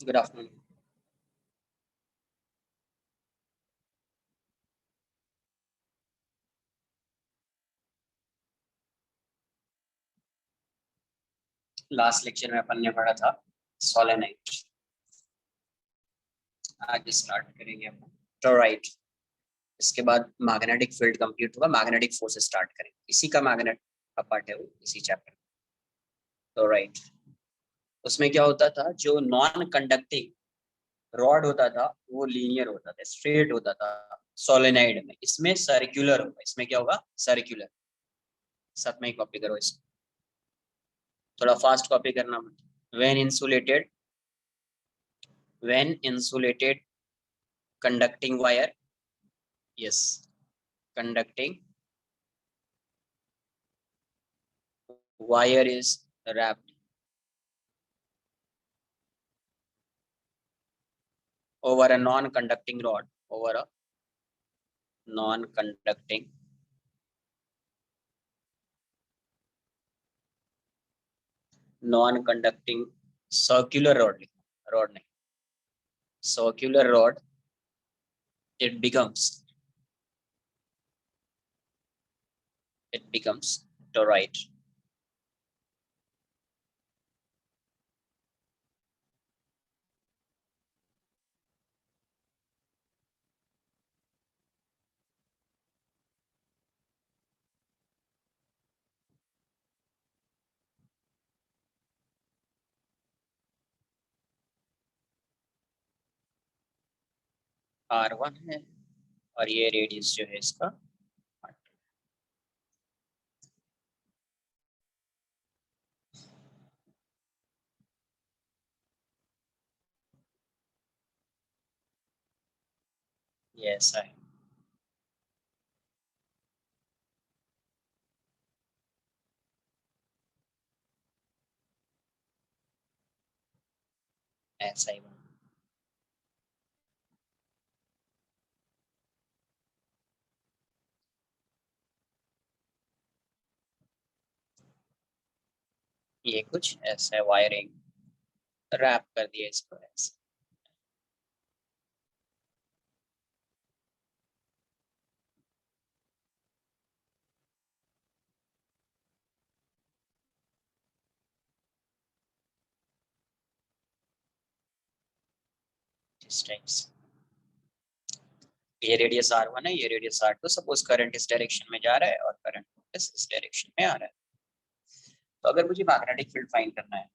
Good afternoon. Last lecture में अपन ने पढ़ा था सोलेनाइड। आज स्टार्ट करेंगे अपन टोराइड। इसके बाद मैग्नेटिक फील्ड कंप्लीट होगा, मैग्नेटिक फोर्स स्टार्ट करेंगे। इसी का मैग्नेट का पार्ट है वो, इसी चैप्टर टोराइड। उसमें क्या होता था, जो नॉन कंडक्टिंग रॉड होता था वो लीनियर होता था, स्ट्रेट होता था। सोलेनाइड में इसमें सर्कुलर होगा। इसमें क्या होगा? सर्कुलर। साथ में ही कॉपी करो इसको, थोड़ा फास्ट कॉपी करना मत। When insulated, when insulated conducting wire, yes, conducting wire is wrapped over a non-conducting rod, over a non-conducting non-conducting circular rod, rod नहीं, circular rod. it becomes it becomes toroid. R1 है और ये radius जो है इसका ये ऐसा है। ऐसा ही बना। ये कुछ ऐसा है, वायरिंग रैप कर दिया इसको ऐसे। इस टाइप से ये रेडियस R1 है, ये रेडियस R2। सपोज करंट इस डायरेक्शन में जा रहा है और करंट इस डायरेक्शन में आ रहा है। तो अगर मुझे मैग्नेटिक फील्ड फाइंड करना है,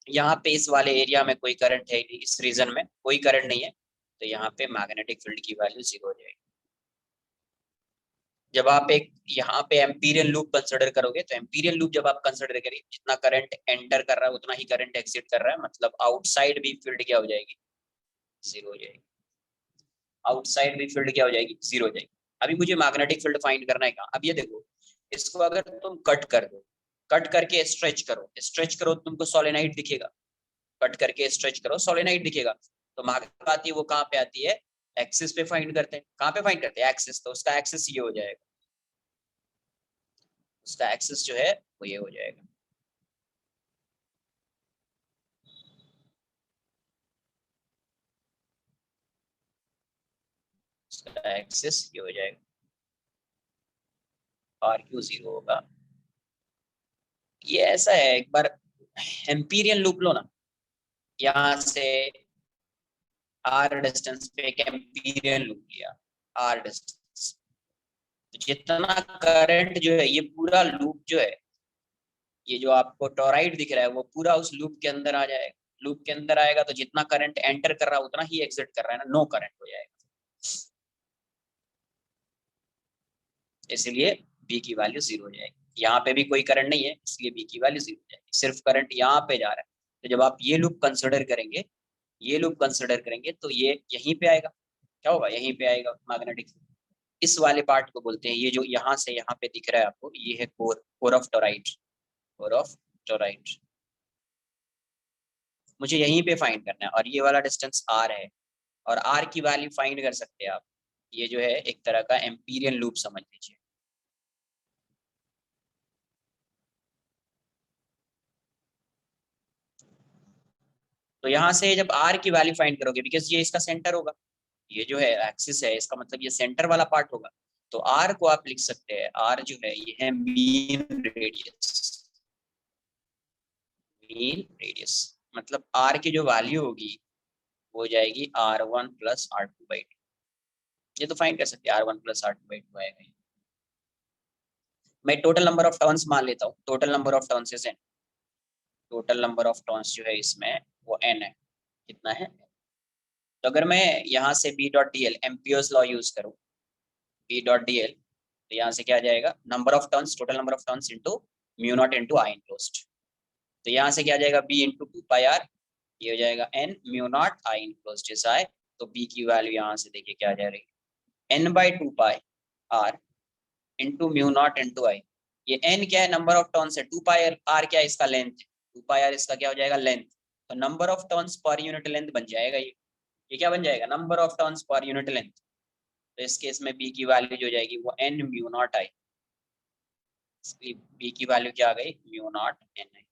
यहाँ पे इस वाले एरिया में कोई करंट है नहीं, इस रीजन में कोई करंट नहीं है, तो यहाँ पे मैग्नेटिक फील्ड की वैल्यू 0 हो जाएगी। जब आप एक यहाँ पे एम्पीरियल लूप कंसिडर करोगे, तो एम्पीरियल लूप जब आप कंसिडर करिए, जितना करंट एंटर कर रहा है उतना ही करंट एग्जिट कर रहा है, मतलब आउटसाइड भी फील्ड क्या हो जाएगी? 0 हो जाएगी। आउटसाइड भी फील्ड क्या हो जाएगी? 0 हो जाएगी। अभी मुझे मैग्नेटिक फील्ड फाइंड करना है कहाँ? अब ये देखो, इसको अगर तुम कट कर दो, कट करके स्ट्रेच करो तुमको सोलेनाइड दिखेगा। कट करके स्ट्रेच करो, सोलेनाइड दिखेगा। तो मैग्नेट आती है, वो कहाँ पे आती है? एक्सिस पे फाइंड करते हैं। कहाँ पे फाइंड करते हैं? एक्सिस। तो उसका एक्सिस ये हो जाएगा, उसका एक्सिस जो है वो ये हो जाएगा। उसका एक्सिस ये हो जाएगा, R Q 0 होगा। ये ऐसा है, एक बार एम्पीरियल लूप लो ना, यहाँ से R डिस्टेंस पे एक एम्पीरियल लूप लिया, R डिस्टेंस। तो जितना करंट जो है, ये पूरा लूप जो है, ये जो आपको टोराइड दिख रहा है वो पूरा उस लूप के अंदर आ जाएगा। लूप के अंदर आएगा तो जितना करंट एंटर कर रहा है उतना ही एग्जिट कर रहा है ना, नो करंट हो जाएगा। इसलिए बी की वैल्यू 0 हो जाएगी। यहाँ पे भी कोई करंट नहीं है, इसलिए बी की वैल्यू 0 हो जाएगी। सिर्फ करंट यहाँ पे जा रहा है। तो जब आप ये लूप कंसिडर करेंगे, ये लूप कंसिडर करेंगे, तो ये यहीं पे आएगा। क्या होगा? यहीं पे आएगा मैग्नेटिक। इस वाले पार्ट को बोलते हैं, ये जो यहाँ से यहाँ पे दिख रहा है आपको, ये है core, core of toroid, core of toroid. मुझे यहीं पे फाइंड करना है, और ये वाला डिस्टेंस R है, और R की वैल्यू फाइंड कर सकते हैं आप। ये जो है एक तरह का एम्पीरियल लूप समझ लीजिए। तो तो यहाँ से जब आर की वैल्यू फाइंड करोगे, बिकॉज ये इसका सेंटर होगा, ये जो है एक्सिस है, इसका मतलब ये सेंटर वाला पार्ट होगा, तो आर को आप लिख सकते हैं, आर जो है ये है मीन रेडियस। मीन रेडियस मतलब आर की जो वैल्यू होगी वो हो जाएगी R1 प्लस R2/2। ये तो फाइंड कर सकते हैं, R1 प्लस R2/2 आएगा। मैं टोटल नंबर ऑफ टर्न्स मान लेता हूँ, total number of turns is n। Total number of turns जो है इसमें वो n है। कितना है? तो अगर मैं यहाँ से B dot D L Ampere's law use करूँ, B डॉट डी एल, तो यहाँ से क्या आ जाएगा, number of turns, total number of turns into mu naught into I enclosed. तो यहाँ से क्या आ जाएगा, B इंटू 2 पाई r, ये हो जाएगा n mu not I enclosed is I. तो B की वैल्यू यहाँ से देखिए क्या आ जा रही है, n/2 pi r into mu naught into I. ये n क्या है, नंबर ऑफ टर्न्स है, 2 पाई r क्या है, इसका लेंथ, 2 पाई r इसका क्या हो जाएगा, लेंथ। तो number of turns per unit length बन जाएगा ये क्या बन जाएगा, number of turns per unit length. तो इस केस में B की वैल्यू जो जाएगी वो n mu not I. B की वैल्यू क्या आ गई, म्यू नॉट n आई।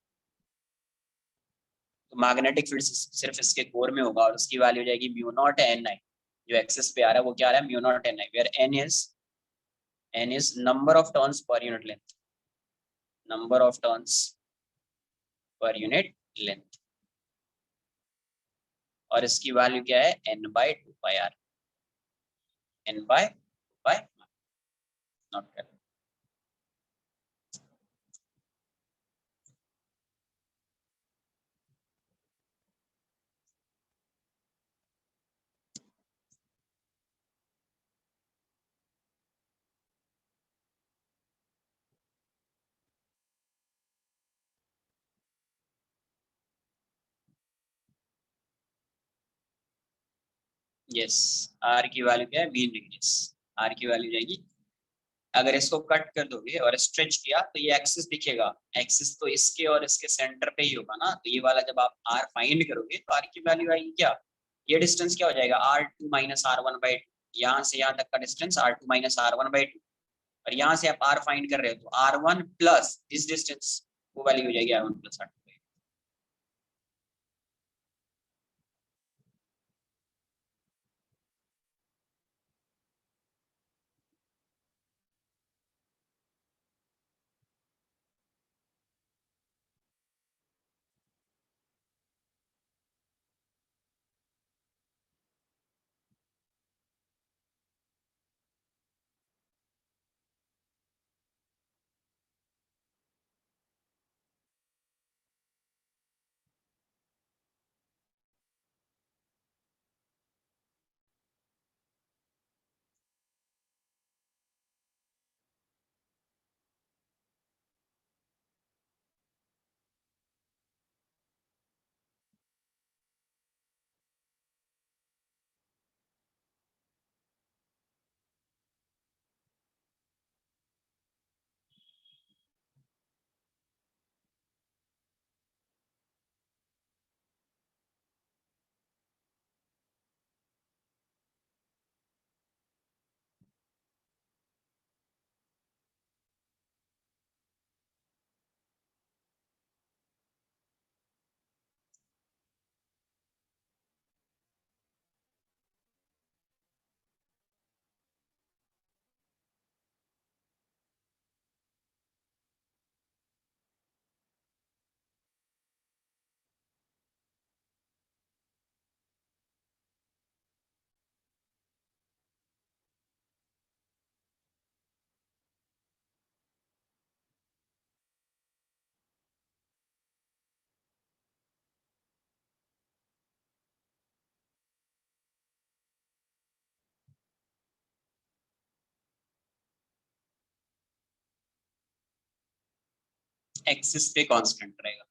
तो मैग्नेटिक फील्ड सिर्फ इसके कोर में होगा और उसकी वैल्यू हो जाएगी म्यू नॉट n आई। जो एक्सेस पे आ रहा है वो क्या आ रहा है, mu naught n I, where n is number of turns per unit length, number of turns per unit length. और इसकी वैल्यू क्या है, n/2 pi r, n/2 pi naught कर। यस, r की वैल्यू क्या है, मीन रेडियस। r की value जाएगी, अगर इसको कट कर दोगे और स्ट्रेच किया तो ये एक्सिस दिखेगा, एक्सिस तो इसके और इसके सेंटर पे ही होगा ना। तो ये वाला जब आप r फाइंड करोगे तो r की वैल्यू आएगी क्या, ये डिस्टेंस क्या हो जाएगा, R2 माइनस R1/2। यहाँ से यहाँ तक का डिस्टेंस R2 माइनस R1/2, और यहाँ से आप R फाइंड कर रहे हो तो R1 प्लस दिस डिस्टेंस, वो वैल्यू हो जाएगी R1 प्लस R2। एक्सिस पे कांस्टेंट रहेगा,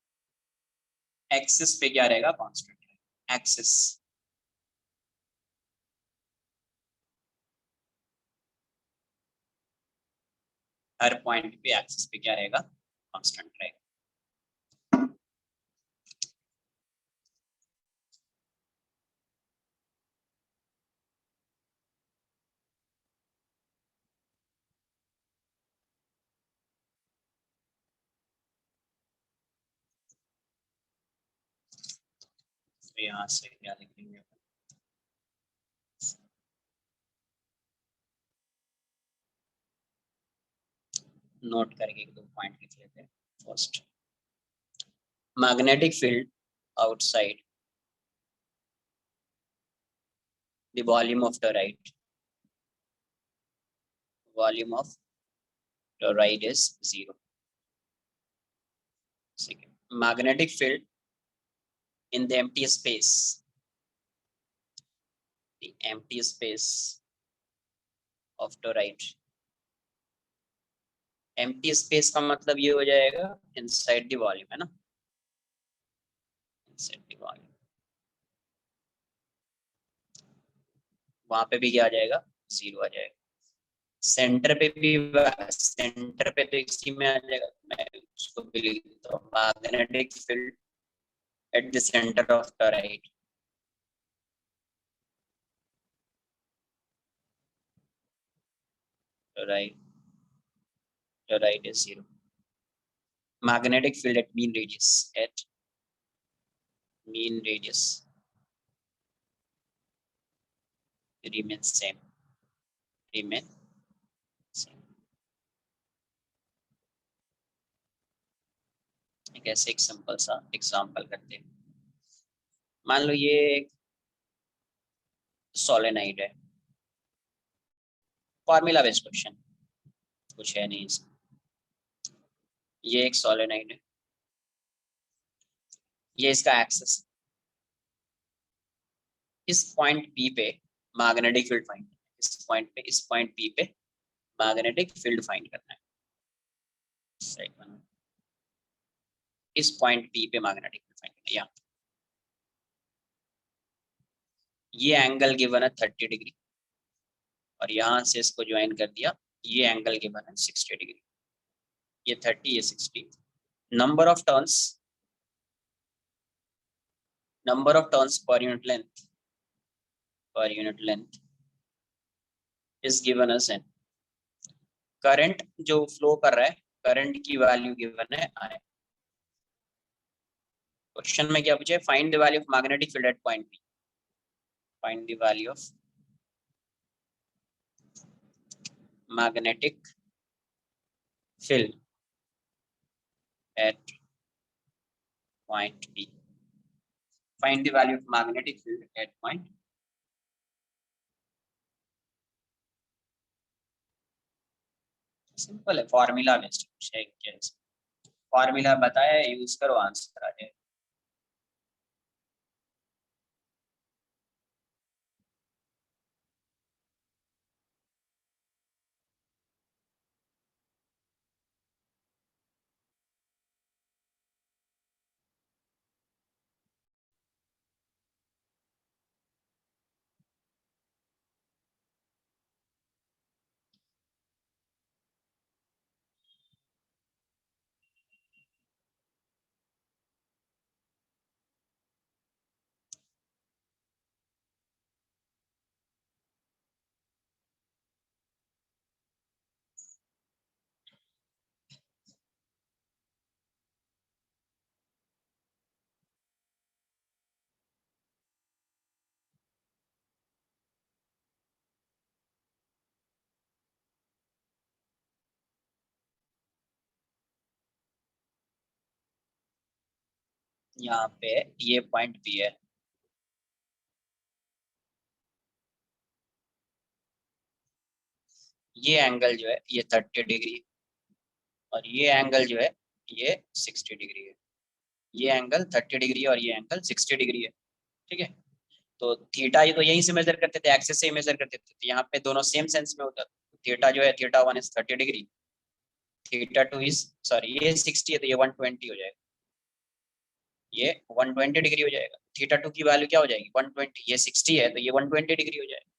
एक्सिस पे क्या रहेगा, कांस्टेंट रहेगा एक्सिस। हर पॉइंट पे एक्सिस पे क्या रहेगा, कांस्टेंट रहेगा। तो यहाँ से क्या लिखेंगे, नोट करके एक दो पॉइंट लिख लेते हैं। First, magnetic field outside the volume of toroid, volume of toroid is 0. Second, magnetic field in the empty space, the empty space of toroid. empty space का मतलब ये हो जाएगा inside the volume, है ना, inside the volume. वहां पे भी क्या आ जाएगा, 0 आ जाएगा. सेंटर पे भी, सेंटर पे तो इसी में आ जाएगा. मैं उसको भी लिख देता हूँ, magnetic field at the centre of toroid. Toroid, toroid is 0. Magnetic field at mean radius, at mean radius remains same, remain same. एक ऐसे एक सिंपल सा एग्जांपल करते हैं. मान लो ये एक सोलेनाइड है, फॉर्मूला बेस्ड क्वेश्चन, कुछ है नहीं इसमें. ये एक सोलेनाइड है, ये इसका एक्सेस. इस पॉइंट पी पे मैग्नेटिक फील्ड फाइंड, इस पॉइंट पे, इस पॉइंट पी पे मैग्नेटिक फील्ड फाइंड करना है. इस पॉइंट पी पे मैग्नेटिक फील्ड फाइंड करना है. ये एंगल गिवन है 30 डिग्री, और यहाँ से इसको ज्वाइन कर दिया, ये एंगल गिवन है 60 डिग्री. ये 30, ये 60. Number of turns, number of turns per unit length, per unit length is given as n. Current जो फ्लो कर रहा है, करंट की वैल्यू गिवन है I. क्वेश्चन में क्या पूछे, find the value of magnetic field at point P. Find the value of magnetic field at point P. Find the value of magnetic field at point. Simple है, formula based. Formula बताया, use करो, answer आ जाएगा. यहाँ पे ये point P है, ये एंगल जो है ये 30 डिग्री, और ये एंगल जो है ये 60 डिग्री है. ये एंगल 30 डिग्री है और ये एंगल 60 डिग्री है. ठीक है, तो थीटा ये तो यहीं से मेजर करते थे, एक्सेस से ही मेजर करते थे, तो यहाँ पे दोनों सेम सेंस में होता है. थीटा जो है, theta 1 is 30 degree, theta 2 is, sorry ये 60 है तो ये 120 हो जाएगा, ये 120 डिग्री हो जाएगा. थीटा 2 की वैल्यू क्या हो जाएगी, 120. ये 60 है तो ये 120 डिग्री हो जाएगा.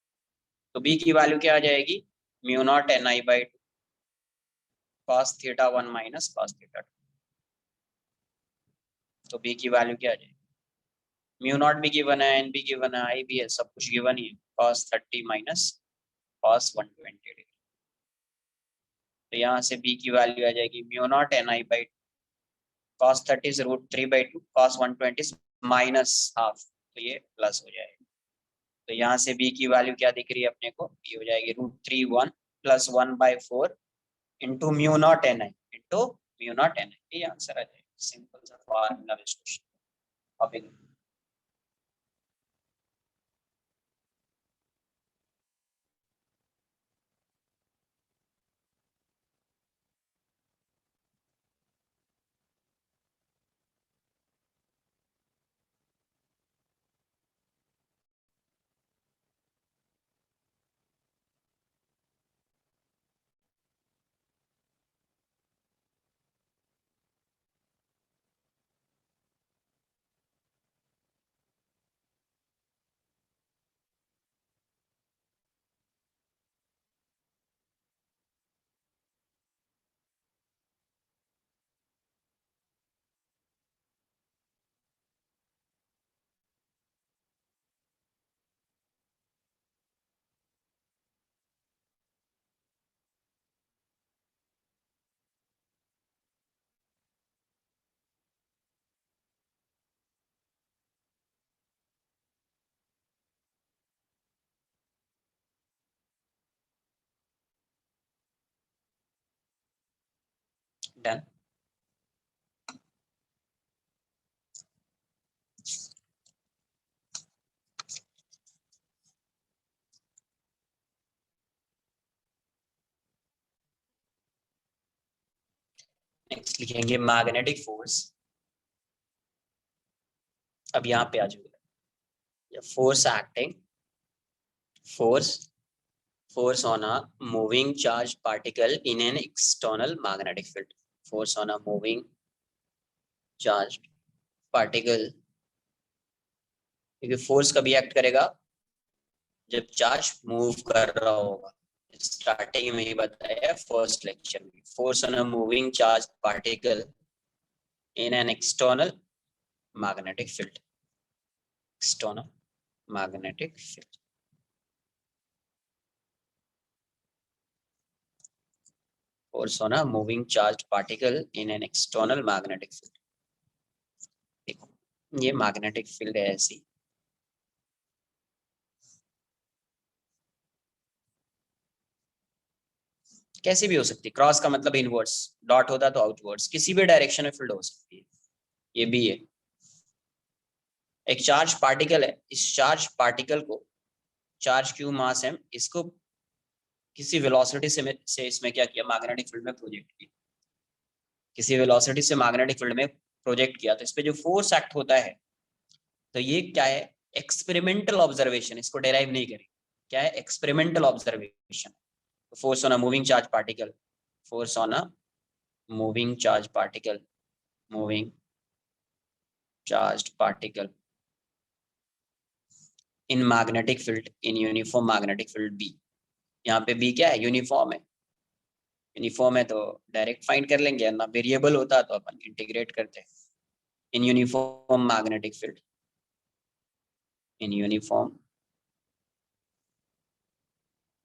तो बी की वैल्यू क्या आ जाएगी, mu naught ni/2 cos theta 1 minus cos theta 2. तो बी की वैल्यू क्या आ जाएगी, म्यू नॉट भी गिवन है, एन भी गिवन है, आई भी है, सब कुछ गिवन ही है. cos 30 minus cos 120 degree. तो यहाँ से बी की वैल्यू आ जाएगी mu naught ni/2 cos 30 is √3/2 cos 120 is -1/2. तो ये प्लस हो जाएगा। तो यहाँ से बी की वैल्यू क्या दिख रही है अपने को, ये हो जाएगी √3 1 + 1/4 into mu naught N I into mu naught N I. ये आंसर आ जाएगा। सिंपल सा फॉर्मूला क्वेश्चन। डन। नेक्स्ट लिखेंगे मैग्नेटिक फोर्स। अब यहाँ पे आ जाओगे, force acting, force force on a moving charged particle in an external magnetic field. Force on a moving charged particle, क्योंकि फोर्स कभी एक्ट करेगा जब चार्ज मूव कर रहा होगा। स्टार्टिंग में ही बताया फर्स्ट लेक्चर में, force on a moving charge particle in an external magnetic field. External magnetic field, force on a moving charged particle in an external magnetic field। देखो ये मैग्नेटिक फील्ड है ऐसी, कैसी भी हो सकती है। क्रॉस का मतलब इनवर्ड्स, डॉट होता तो आउटवर्ड्स, किसी भी डायरेक्शन में फील्ड हो सकती है। ये भी है, एक चार्ज पार्टिकल है, इस चार्ज पार्टिकल को चार्ज क्यू मास एम, इसको किसी वेलोसिटी से इसमें क्या किया, मैग्नेटिक फील्ड में प्रोजेक्ट किया। किसी वेलोसिटी से मैग्नेटिक फील्ड में प्रोजेक्ट किया तो इस पे जो फोर्स एक्ट होता है, तो ये क्या है, एक्सपेरिमेंटल ऑब्जर्वेशन, इसको डेराइव नहीं करेंगे। क्या है, experimental observation. Force on a moving charge particle, force on a moving charge particle, moving charge particle in magnetic field, in uniform magnetic field B. यहाँ पे बी क्या है, यूनिफॉर्म है। यूनिफॉर्म है तो डायरेक्ट फाइंड कर लेंगे, ना वेरिएबल होता तो अपन इंटीग्रेट करते हैं। In uniform magnetic field, in uniform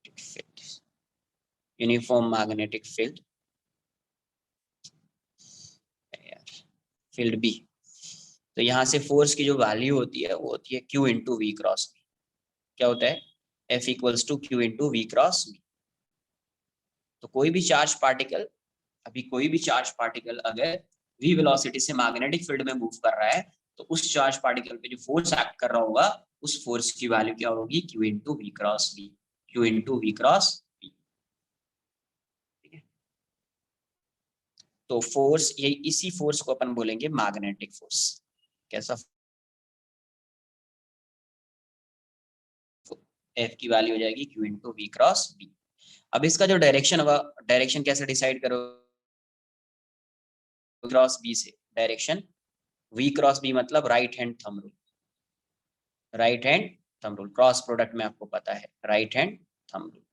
field, uniform magnetic field, field B. तो यहाँ से फोर्स की जो वैल्यू होती है वो होती है Q into V cross B. क्या होता है, F equals to Q into V cross B. तो कोई भी चार्ज पार्टिकल, अभी कोई भी चार्ज पार्टिकल अगर v वेलोसिटी से मैग्नेटिक फील्ड में मूव कर रहा है, तो उस चार्ज पार्टिकल पे जो फोर्स एक्ट कर रहा होगा, उस फोर्स की वैल्यू क्या होगी, Q into V cross B. Q into V cross B. ठीक है, तो फोर्स, ये इसी फोर्स को अपन बोलेंगे मैग्नेटिक फोर्स। कैसा, F की वैल्यू हो जाएगी Q into V cross B. अब इसका जो डायरेक्शन होगा, डायरेक्शन कैसे डिसाइड करो, क्रॉस बी से डायरेक्शन v क्रॉस बी मतलब right hand thumb rule. Right hand thumb rule, cross product में आपको पता है, right hand thumb rule.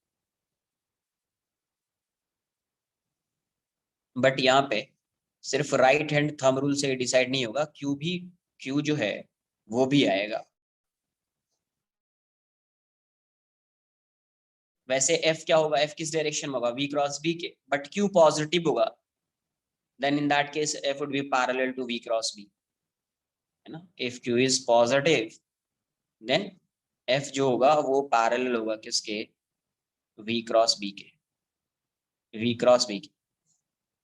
But यहाँ पे सिर्फ राइट हैंड थंब रूल से डिसाइड नहीं होगा, क्यू भी, क्यू जो है वो भी आएगा। वैसे एफ क्या होगा, एफ किस डायरेक्शन में होगा, v क्रॉस बी के, बट क्यू पॉजिटिव होगा, then in that case F would be parallel to v cross B, है ना। If q is positive then F जो होगा वो पैरेलल होगा किसके, वी क्रॉस बी के, वी क्रॉस बी के।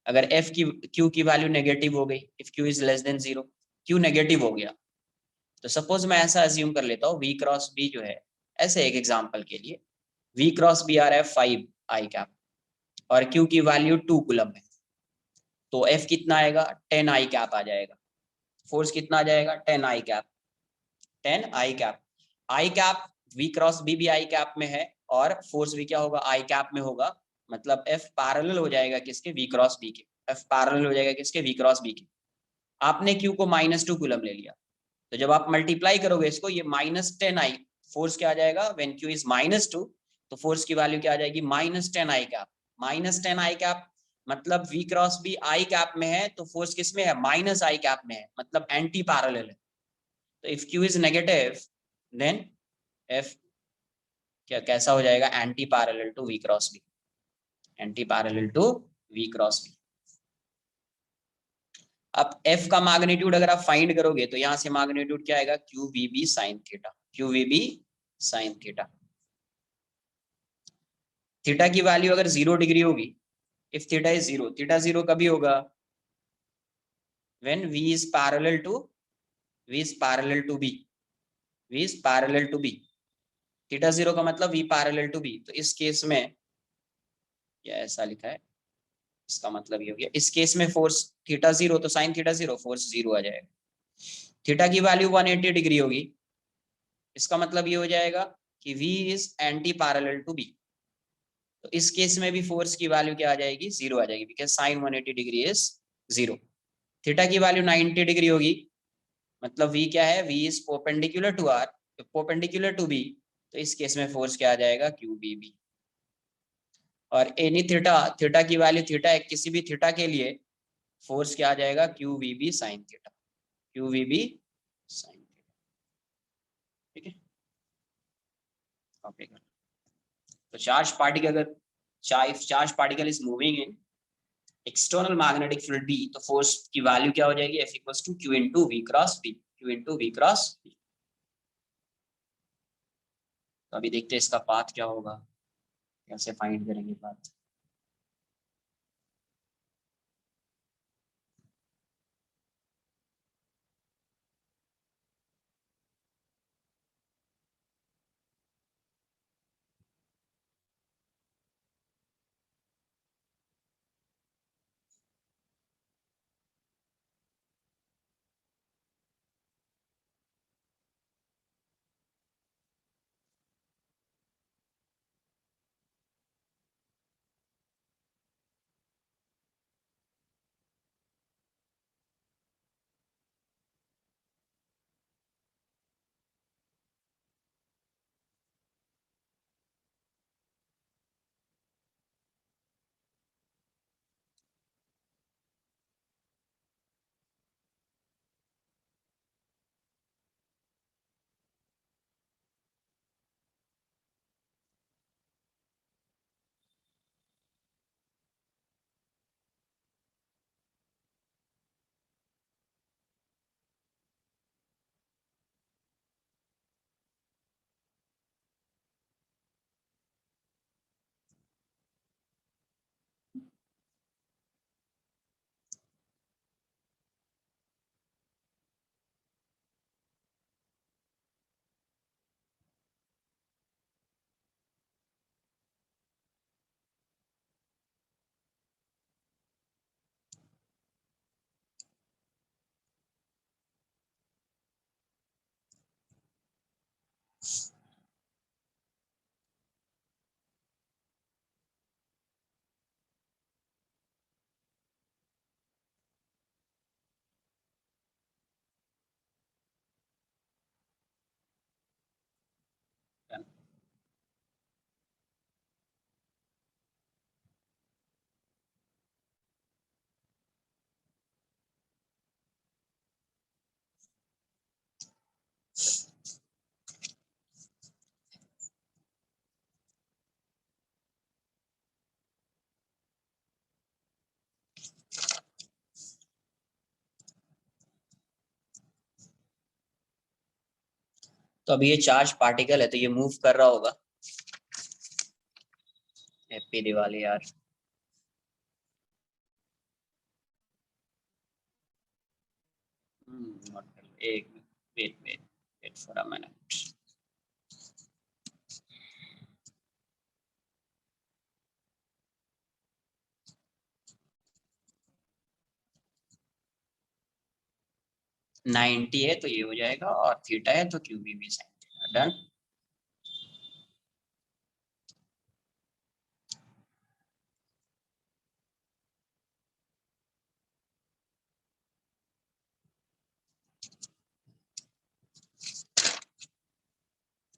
अगर एफ की क्यू की वैल्यू नेगेटिव हो गई, if Q is less than zero, Q negative हो गया, तो सपोज मैं ऐसा अज्यूम कर लेता हूँ वी क्रॉस बी जो है, ऐसे एक एग्जांपल के लिए वी क्रॉस बी आ रहा है 5 आई कैप और क्यू की वैल्यू 2 कूलम है, तो एफ कितना आएगा, 10 आई कैप आ जाएगा। फोर्स कितना आ जाएगा, 10 I cap, 10 I cap. I cap V cross B भी आई कैप में है और फोर्स भी क्या होगा, आई कैप में होगा, मतलब एफ पैरेलल हो जाएगा किसके, वी क्रॉस बी के, एफ पैरेलल हो जाएगा किसके, वी क्रॉस बी के। आपने क्यू को -2 कूलम ले लिया, तो जब आप मल्टीप्लाई करोगे इसको, ये -10 आई, फोर्स क्या आ जाएगा, व्हेन क्यू इज -2, तो फोर्स की वैल्यू क्या आ जाएगी, -10 आई कैप। -10 आई कैप मतलब V cross B I cap में है, तो फोर्स किस में है, माइनस आई कैप में है, मतलब एंटी पैरेलल है। तो if Q is negative then F क्या कैसा हो जाएगा, anti parallel to V cross B, anti parallel to V cross B. अब एफ का मैग्नीट्यूड अगर आप फाइंड करोगे तो यहां से मैग्नीट्यूड क्या आएगा, Q V B sine theta, Q V B sine theta. Theta की वैल्यू अगर 0 डिग्री होगी, इफ थीटा इज 0, थीटा 0 कभी होगा, when v is parallel to, v is parallel to b, v is parallel to b। Theta 0 का मतलब v parallel to b, तो इस case में ये ऐसा लिखा है, इसका मतलब ये हो गया, इस केस में फोर्स थीटा 0 तो साइन थीटा 0, फोर्स 0 आ जाएगा। थीटा की वैल्यू 180 डिग्री होगी, इसका मतलब ये हो जाएगा कि v is anti parallel to b, तो इस केस में भी फोर्स की वैल्यू क्या आ जाएगी, 0 आ जाएगी, because sine 180 degree is 0। Theta की वैल्यू 90 डिग्री होगी, मतलब v क्या है, v is perpendicular to r, perpendicular to b, तो इस केस में फोर्स क्या आ जाएगा, क्यू बी बी। और एनी थीटा, थीटा की वैल्यू थीटा है, किसी भी थीटा के लिए फोर्स क्या आ जाएगा, Q V B sine theta, Q V B sine theta. ठीक है, कॉपी कर। तो चार्ज पार्टिकल अगर charge particle is moving in external magnetic field B, तो फोर्स की वैल्यू क्या हो जाएगी, F equals to Q into V cross B, Q into V cross B. तो अभी देखते हैं इसका पाथ क्या होगा, कैसे फाइंड करेंगे पाथ। तो अभी ये चार्ज पार्टिकल है तो ये मूव कर रहा होगा। हैप्पी दिवाली यार। एक wait wait wait for a minute. Ninety है तो ये हो जाएगा और थीटा है तो क्यू बी साइन। डन।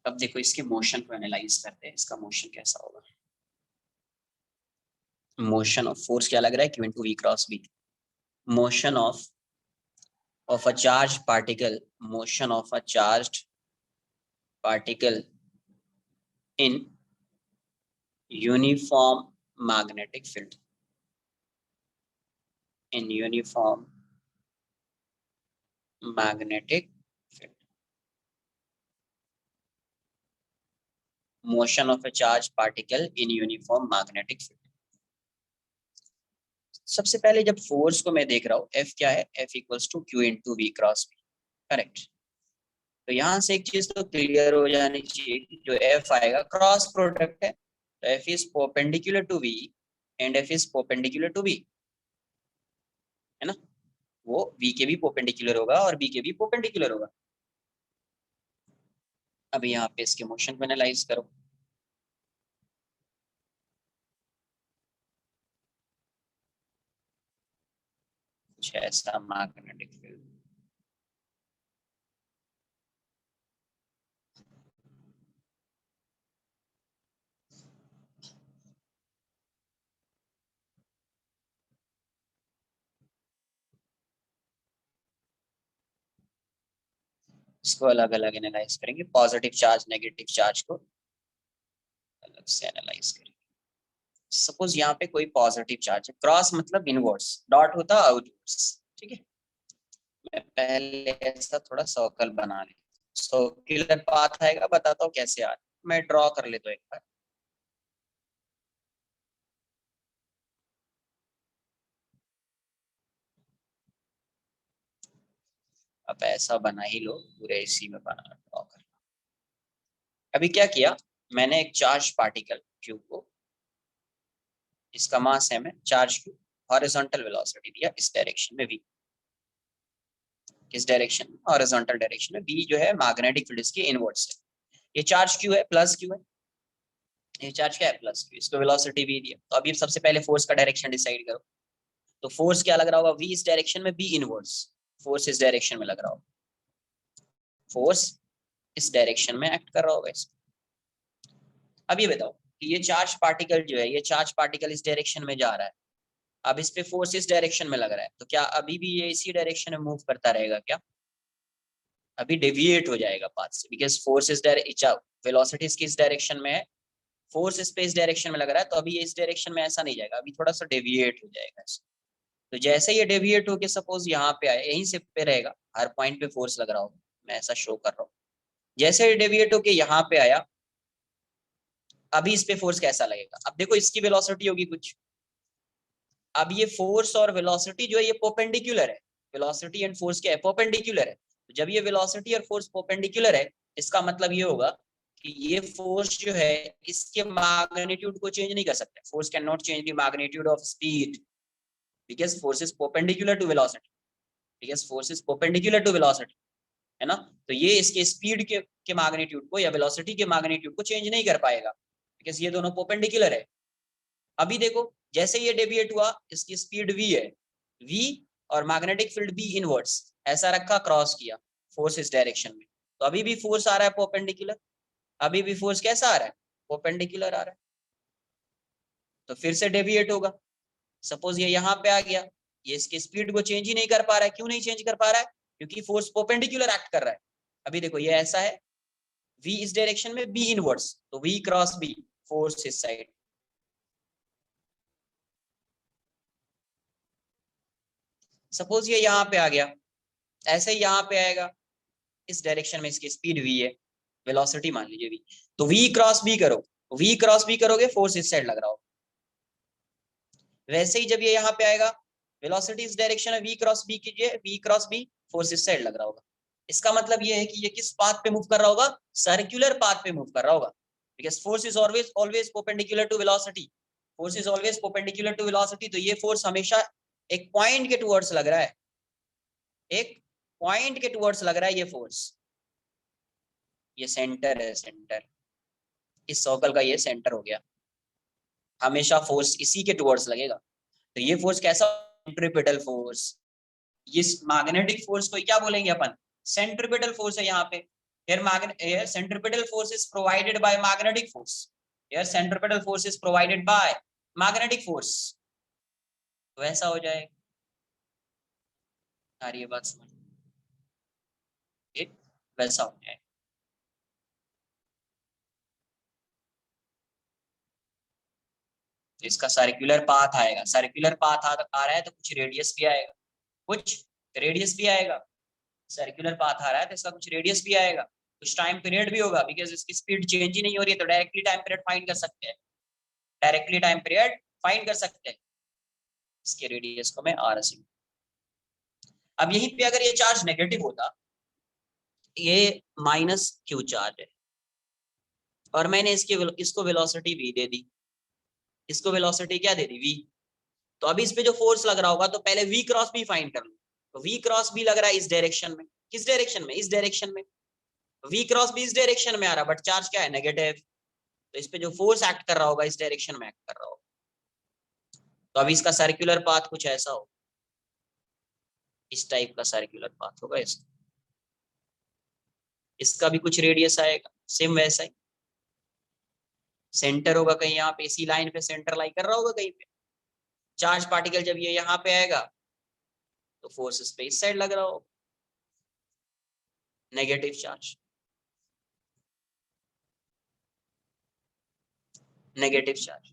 अब देखो इसके मोशन को एनालाइज करते हैं, इसका मोशन कैसा होगा। मोशन ऑफ फोर्स क्या लग रहा है, Q into V cross B. Motion of a charged particle, motion of a charged particle in uniform magnetic field, in uniform magnetic field. Motion of a charged particle in uniform magnetic field. सबसे पहले जब force को मैं देख रहा हूँ, F क्या है, F equals to Q into V cross B. Correct. तो यहाँ से एक चीज तो क्लियर हो जानी चाहिए कि जो F आएगा क्रॉस प्रोडक्ट है, तो F is perpendicular to V and F is perpendicular to V, है ना। वो V के भी परपेंडिकुलर होगा और B के भी परपेंडिकुलर होगा। अभी यहाँ पे इसके मोशन को एनालाइज करो। कुछ ऐसा मैग्नेटिक फील्ड, इसको अलग अलग एनालाइज करेंगे, पॉजिटिव चार्ज नेगेटिव चार्ज को अलग से एनालाइज करेंगे। सपोज यहाँ पे कोई पॉजिटिव चार्ज है, क्रॉस मतलब इनवर्ड्स, डॉट होता आउटवर्ड्स। ठीक है, मैं पहले ऐसा थोड़ा सर्कल बना ले, सर्कुलर पाथ आएगा, बताता हूँ कैसे आ रहा है। मैं ड्रॉ कर लेता हूँ एक बार। अब ऐसा बना ही लो, पूरे इसी में बना ड्रॉ कर। अभी क्या किया मैंने, एक चार्ज पार्टिकल क्यू को, इसका मास है, मैं चार्ज क्यू, हॉरिजॉन्टल वेलोसिटी दिया इस डायरेक्शन में v, किस डायरेक्शन में, हॉरिजॉन्टल डायरेक्शन में। v जो है मैग्नेटिक फील्ड इसके इनवर्ड्स है। ये चार्ज क्यू है, प्लस क्यू है, ये चार्ज क्या है, प्लस क्यू, इसको वेलोसिटी v दिया। तो अभी सबसे पहले फोर्स का डायरेक्शन डिसाइड करो। तो फोर्स क्या लग रहा होगा, v इस डायरेक्शन में, b इनवर्ड्स, फोर्स इस डायरेक्शन में लग रहा होगा, फोर्स इस डायरेक्शन में एक्ट कर रहा होगा इस। अब ये बताओ कि ये चार्ज पार्टिकल जो है, ये चार्ज पार्टिकल इस डायरेक्शन में जा रहा है, अब इस पे फोर्स इस डायरेक्शन में लग रहा है, तो क्या अभी भी ये इसी डायरेक्शन में मूव करता रहेगा क्या, अभी डेविएट हो जाएगा पाथ से, बिकॉज फोर्स इस वेलोसिटी इसकी इस डायरेक्शन में है, फोर्स इस पे इस डायरेक्शन में लग रहा है, तो अभी ये इस डायरेक्शन में ऐसा नहीं जाएगा, अभी थोड़ा सा डेविएट हो जाएगा। तो जैसे ये डेविएट होके सपोज यहाँ पे आए, यहीं से पे रहेगा, हर पॉइंट पे फोर्स लग रहा होगा, मैं ऐसा शो कर रहा हूँ। जैसे ये डेविएट होके यहाँ पे आया, अभी इस पे फोर्स कैसा लगेगा, अब देखो इसकी वेलोसिटी होगी कुछ, अब ये फोर्स और वेलोसिटी जो है ये परपेंडिकुलर है, वेलोसिटी एंड फोर्स क्या है, परपेंडिकुलर है। तो जब ये वेलोसिटी और फोर्स परपेंडिकुलर है, इसका मतलब ये होगा कि ये फोर्स जो है इसके मैग्नीट्यूड को चेंज नहीं कर सकता, force can not change the magnitude of speed, because force is perpendicular to velocity, because force is perpendicular to velocity, है ना। तो ये इसके स्पीड के मैग्नीट्यूड को या वेलोसिटी के मैग्नीट्यूड को चेंज नहीं कर पाएगा, बिकॉज ये दोनों परपेंडिकुलर है। अभी देखो जैसे ये डेविएट हुआ, इसकी स्पीड v है, v और मैग्नेटिक फील्ड b इनवर्ड्स, ऐसा रखा, क्रॉस किया फोर्स इस डायरेक्शन में, तो अभी भी फोर्स आ रहा है परपेंडिकुलर, अभी भी फोर्स कैसा आ रहा है, परपेंडिकुलर आ रहा है, तो फिर से डेविएट होगा। सपोज ये यहाँ पे आ गया, ये इसकी स्पीड को चेंज ही नहीं कर पा रहा है, क्यों नहीं चेंज कर पा रहा है, क्योंकि फोर्स परपेंडिकुलर एक्ट कर रहा है। अभी देखो ये ऐसा है, v इस डायरेक्शन में, b इनवर्ड्स, तो v क्रॉस b, फोर्स इस साइड। सपोज ये यहाँ पे आ गया, ऐसे ही यहाँ पे आएगा, इस डायरेक्शन में इसकी स्पीड v है, वेलोसिटी मान लीजिए v, तो v क्रॉस b करो, v क्रॉस b करोगे फोर्स इस साइड लग रहा हो। वैसे ही जब ये यहाँ पे आएगा, वेलोसिटी इस डायरेक्शन में v क्रॉस b कीजिए, v क्रॉस b फोर्स इस साइड लग रहा होगा। इसका मतलब ये है कि ये किस पाथ पे मूव कर रहा होगा, सर्कुलर पाथ पे मूव कर रहा होगा, because force is always always perpendicular to velocity, force is always perpendicular to velocity. तो ये फोर्स हमेशा एक पॉइंट के टुवर्ड्स लग रहा है, एक पॉइंट के टुवर्ड्स लग रहा है ये फोर्स। ये सेंटर है, सेंटर, इस सर्कल का ये सेंटर हो गया, हमेशा फोर्स इसी के टुवर्ड्स लगेगा। तो ये फोर्स कैसा, सेंट्रीपिटल फोर्स। ये मैग्नेटिक फोर्स को क्या बोलेंगे अपन, सेंट्रीपिटल फोर्स है यहाँ पे। here centripetal force is provided by magnetic force, here centripetal force is provided by magnetic force। तो ऐसा हो जाएगा, सारी ये बात समझ, ये वैसा हो जाएगा। तो इसका सर्कुलर पाथ आएगा, सर्कुलर पाथ आ रहा है तो कुछ रेडियस भी आएगा, कुछ रेडियस भी आएगा। सर्कुलर पाथ आ रहा है तो इसका कुछ रेडियस भी आएगा, कुछ टाइम पीरियड भी होगा, बिकॉज इसकी स्पीड चेंज ही नहीं हो रही है, तो डायरेक्टली टाइम पीरियड फाइंड कर सकते हैं, डायरेक्टली टाइम पीरियड फाइंड कर सकते हैं। इसके रेडियस को मैं आर अज्यूम। अब यहीं पे अगर ये चार्ज नेगेटिव होता, ये माइनस क्यू चार्ज है, और मैंने इसको वेलोसिटी वी दे दी, इसको वेलोसिटी क्या दे दी, वी। तो अभी इस पे जो फोर्स लग रहा होगा, तो पहले वी क्रॉस बी फाइंड कर लो। तो वी क्रॉस बी लग रहा है इस डायरेक्शन में, किस डायरेक्शन में, इस डायरेक्शन में। वी क्रॉस बी इस डायरेक्शन में आ रहा, बट चार्ज क्या है, नेगेटिव। तो इस पे जो फोर्स एक्ट कर रहा होगा इस डायरेक्शन में एक्ट कर रहा होगा। तो अभी इसका सर्कुलर पाथ कुछ ऐसा हो, इस टाइप का सर्कुलर पाथ होगा इसका, इसका भी कुछ रेडियस आएगा, सेम वैसा ही। सेंटर होगा कहीं यहाँ पे, इसी लाइन पे सेंटर लाई कर रहा होगा कहीं पे। चार्ज पार्टिकल जब ये यहाँ पे आएगा तो फोर्स इस पे इस साइड लग रहा होगा, नेगेटिव चार्ज, नेगेटिव चार्ज।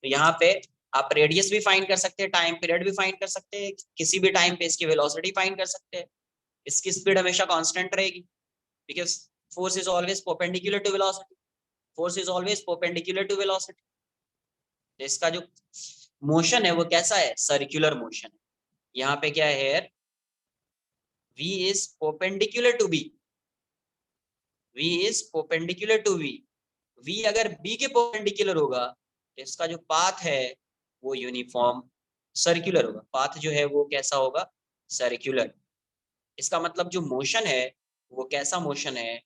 तो यहाँ पे आप रेडियस भी फाइंड कर सकते हैं, टाइम पीरियड भी फाइंड कर सकते हैं, किसी भी टाइम पे इसकी वेलोसिटी फाइंड कर सकते हैं। इसकी स्पीड हमेशा कांस्टेंट रहेगी, because force is always perpendicular to velocity, force is always perpendicular to velocity. तो इसका जो मोशन है वो कैसा है, सर्कुलर मोशन है। यहाँ पे क्या है, v is perpendicular to b, v is perpendicular to v, v अगर b के परपेंडिकुलर होगा तो इसका जो पाथ है वो यूनिफॉर्म सर्कुलर होगा, पाथ जो है वो कैसा होगा, सर्कुलर। इसका मतलब जो मोशन है वो कैसा मोशन है,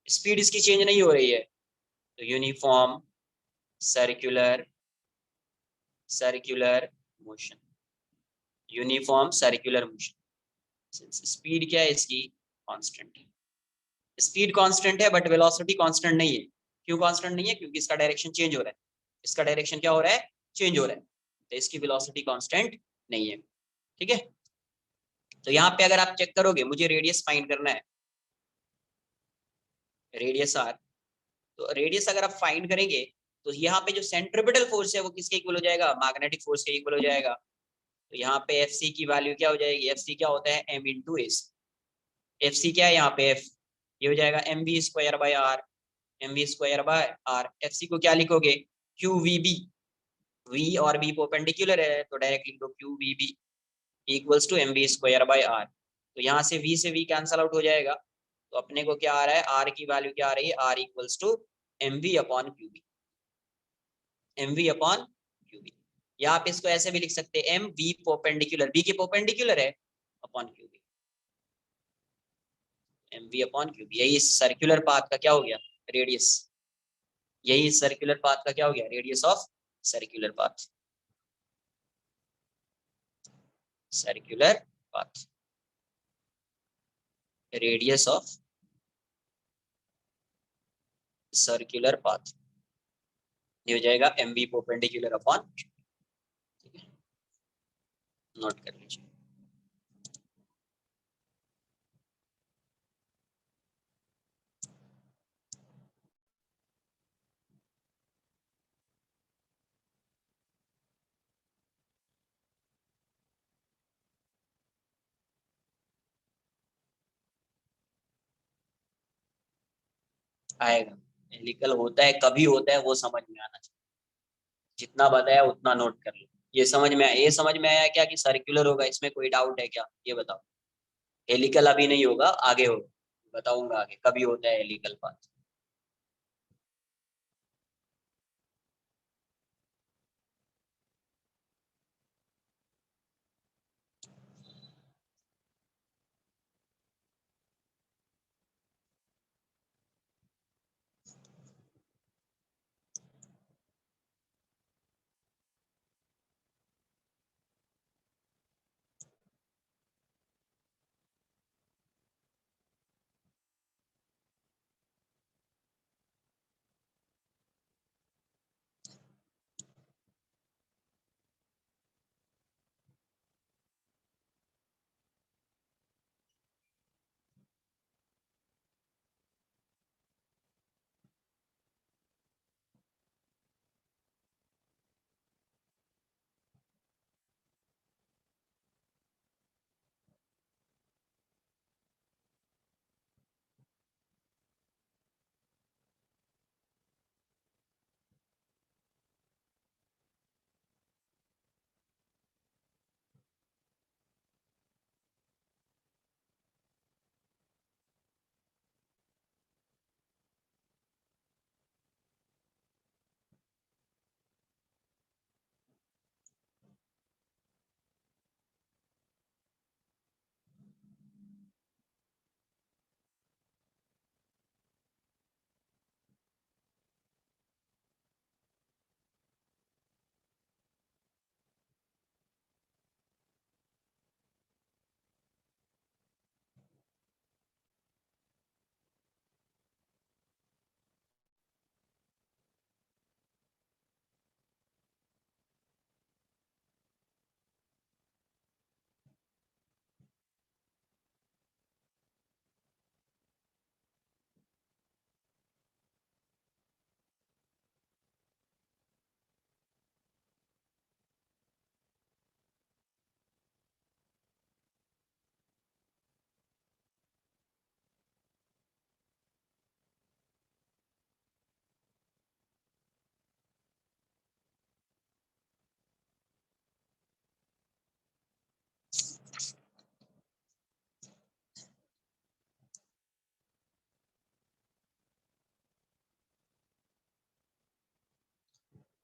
स्पीड इसकी चेंज नहीं हो रही है, तो uniform circular, circular motion, uniform circular motion. Speed क्या है इसकी, कांस्टेंट है, स्पीड कांस्टेंट है बट वेलोसिटी कांस्टेंट नहीं है। क्यों कांस्टेंट नहीं है, क्योंकि इसका डायरेक्शन चेंज हो रहा है, इसका डायरेक्शन क्या हो रहा है, चेंज हो रहा है, तो इसकी वेलोसिटी कांस्टेंट नहीं है। ठीक है, तो यहाँ पे अगर आप चेक करोगे, मुझे रेडियस फाइंड करना है, रेडियस आर। तो रेडियस अगर आप फाइंड करेंगे तो यहाँ पे जो सेंट्रिपिटल फोर्स है वो किसके इक्वल हो जाएगा, मैग्नेटिक फोर्स के इक्वल हो जाएगा। तो यहाँ पे एफ सी की वैल्यू क्या हो जाएगी, एफ सी क्या होता है, M into S. F C क्या है यहाँ पे, एफ, ये हो जाएगा M V square by R, M V square by R. F C को क्या लिखोगे, क्यू वी बी, वी और बी परपेंडिकुलर है तो डायरेक्ट लिख दो Q V B equals to M V square by R. तो यहाँ से वी कैंसल आउट हो जाएगा, तो अपने को क्या आ रहा है, आर की वैल्यू क्या आ रही है, R equals to M V upon Q B, M V upon Q B. या आप इसको ऐसे भी लिख सकते हैं, एम वी परपेंडिकुलर, बी के परपेंडिकुलर है, upon Q B, M V upon Q B. यही सर्कुलर पाथ का क्या हो गया, रेडियस, यही सर्कुलर पाथ का क्या हो गया, radius of circular path, circular path, radius of circular path, ये हो जाएगा एम बी परपेंडिकुलर अपॉन, ठीक है, नोट कर लीजिए। आएगा। हेलिकल होता है, कभी होता है, वो समझ में आना चाहिए। जितना बताया उतना नोट कर लो। ये समझ में आया, ये समझ में आया क्या कि सर्कुलर होगा, इसमें कोई डाउट है क्या, ये बताओ। हेलिकल अभी नहीं होगा, आगे होगा, बताऊंगा आगे कभी होता है हेलिकल पाथ।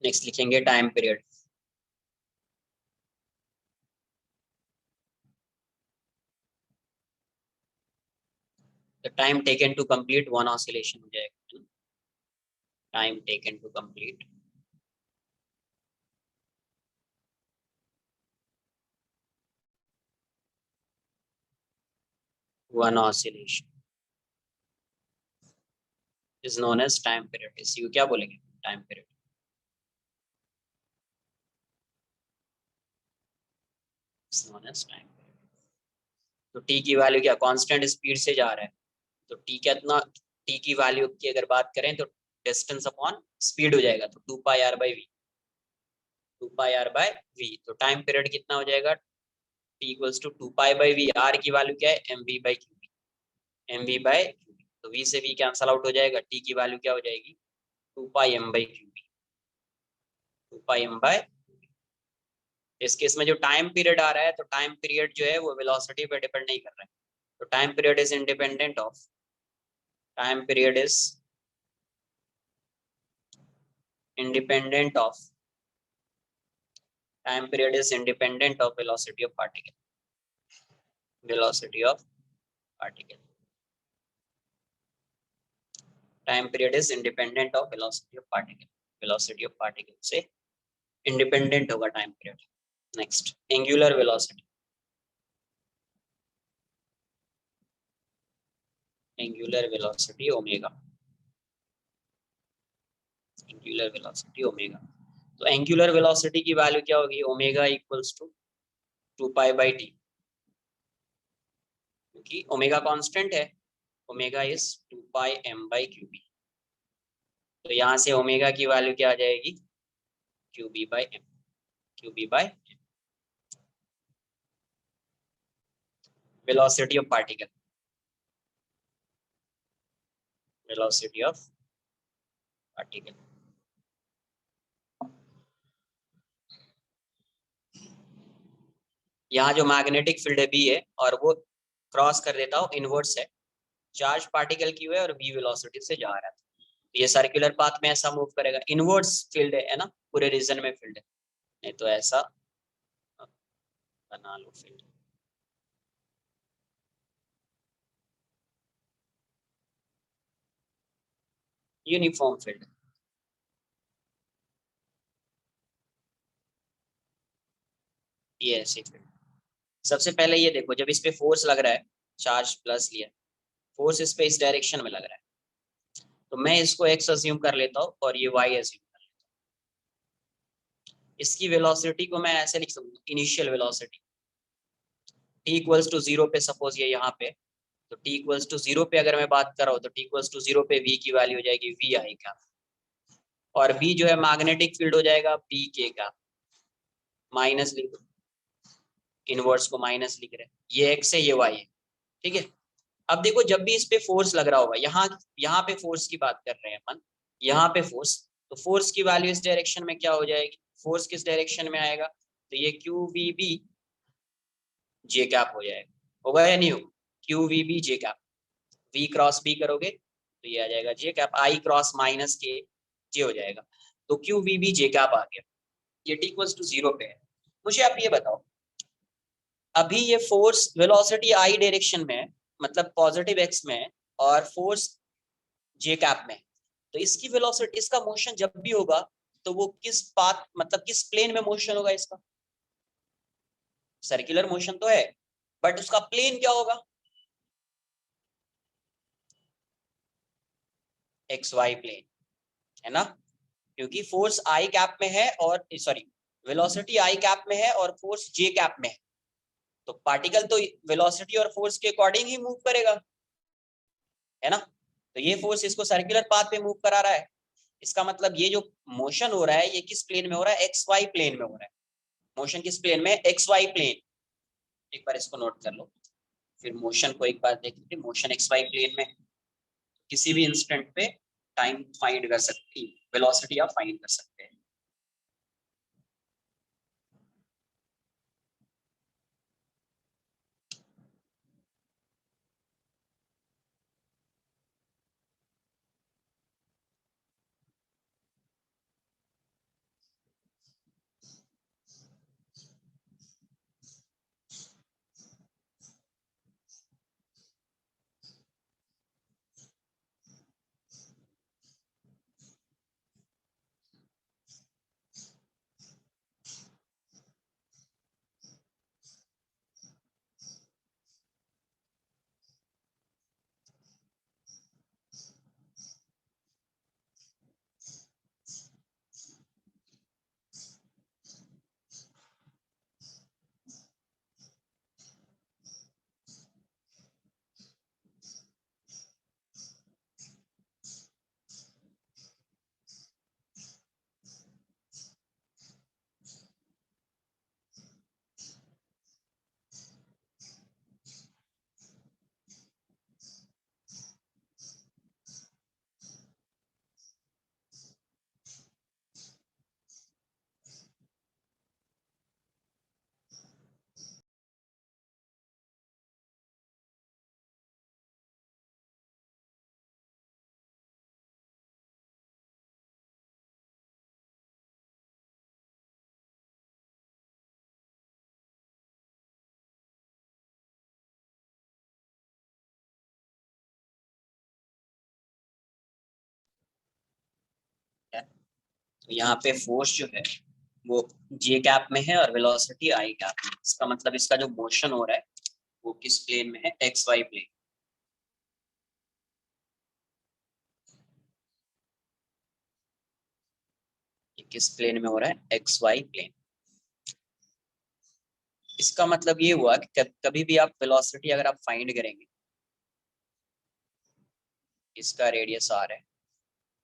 नेक्स्ट लिखेंगे time period. The time taken to complete one oscillation हो जाएगा। Time taken to complete one oscillation is known as time period. इसी को क्या बोलेंगे, time period. Is known as time period. तो टी की value क्या कांस्टेंट स्पीड से जा रहा है, तो टी कितना, टी की वैल्यू की अगर बात करें तो डिस्टेंस अपॉन स्पीड हो जाएगा, तो 2 पाई r/v। 2 पाई r/v, तो टाइम पीरियड कितना हो जाएगा, टी इक्वल्स टू 2 पाई/v। आर की वैल्यू क्या है, mv/qb। mv/qb, तो v से v कैंसल आउट हो जाएगा, टी की वैल्यू क्या हो जाएगी, 2 पाई m/qb। 2 पाई m/, इस केस में जो टाइम पीरियड आ रहा है, तो टाइम पीरियड जो है वो वेलोसिटी पे डिपेंड नहीं कर रहा है, तो time period is independent of, time period is independent of, time period is independent of velocity of particle, velocity of particle, time period is independent of velocity of particle, velocity of particle से independent होगा time period। next angular velocity, angular velocity omega, angular velocity omega। तो angular velocity की value क्या होगी, omega equals to 2 पाई/t, क्योंकि omega constant है, omega is 2 pi m/qb। तो यहाँ से ओमेगा की वैल्यू क्या आ जाएगी, qb/m, qb/m। velocity of particle, velocity of particle. यहाँ जो मैग्नेटिक फील्ड है बी है और वो क्रॉस कर देता हूँ इनवर्स है, चार्ज पार्टिकल की हुए और v वेलोसिटी से जा रहा है, तो ये सर्कुलर पाथ में ऐसा मूव करेगा, इनवर्स फील्ड है ना, पूरे रीजन में फील्ड है, नहीं तो ऐसा बना लो फील्ड। यूनिफॉर्म फील्ड, ये ऐसी फील्ड। सबसे पहले ये देखो, जब इस पे फोर्स लग रहा है, चार्ज प्लस लिया, फोर्स इस पे इस डायरेक्शन में लग रहा है, तो मैं इसको x अज्यूम कर लेता हूँ और ये y अज्यूम कर लेता हूँ। इसकी वेलोसिटी को मैं ऐसे लिख सकता हूँ, initial velocity t equals to 0 पे, सपोज ये यहाँ पे, तो t इक्वल्स टू 0 पे अगर मैं बात कर रहा हूँ तो t इक्वल्स टू 0 पे v की वैल्यू हो जाएगी v आई का, और v जो है मैग्नेटिक फील्ड हो जाएगा p k का, माइनस लिख दो, इनवर्स को माइनस लिख रहे हैं, ये x है ये y है, ठीक है। अब देखो जब भी इस पे फोर्स लग रहा होगा, यहाँ पे फोर्स की बात कर रहे हैं अपन, यहाँ पे फोर्स, तो फोर्स की वैल्यू इस डायरेक्शन में क्या हो जाएगी, फोर्स किस डायरेक्शन में आएगा, तो ये Q V B J cap हो जाएगा, होगा या नहीं होगा, Q V B J cap, V cross B करोगे तो ये आ जाएगा J cap, I cross minus K J हो जाएगा, तो Q V B J cap आ गया, ये टी इक्वल्स टू 0 पे है। मुझे आप ये बताओ, अभी ये फोर्स वेलोसिटी आई डायरेक्शन में है, मतलब पॉजिटिव एक्स में है, और फोर्स जे कैप में, तो इसकी वेलोसिटी, इसका मोशन जब भी होगा तो वो किस पाथ, मतलब किस प्लेन में मोशन होगा इसका, सर्कुलर मोशन तो है, बट उसका प्लेन क्या होगा, एक्स वाई प्लेन, है ना, क्योंकि फोर्स आई कैप में है, और सॉरी वेलोसिटी आई कैप में है और फोर्स जे कैप में है, तो पार्टिकल तो वेलोसिटी और फोर्स के अकॉर्डिंग ही मूव करेगा, है ना, तो ये फोर्स इसको सर्कुलर पाथ पे मूव करा रहा है, इसका मतलब ये जो मोशन हो रहा है ये किस प्लेन में हो रहा है, एक्स वाई प्लेन में हो रहा है, मोशन किस प्लेन में, एक्स वाई प्लेन, एक बार इसको नोट कर लो, फिर मोशन को एक बार देख लीजिए, मोशन एक्स वाई प्लेन में, किसी भी इंस्टेंट पे टाइम फाइंड कर सकती, वेलोसिटी आप फाइंड कर सकते हैं। तो यहाँ पे फोर्स जो है वो जे कैप में है और वेलोसिटी आई कैप में, इसका मतलब इसका जो मोशन हो रहा है वो किस प्लेन में है, एक्स वाई प्लेन, किस प्लेन में हो रहा है, एक्स वाई प्लेन। इसका मतलब ये हुआ कि कभी भी आप वेलोसिटी अगर आप फाइंड करेंगे, इसका रेडियस आर है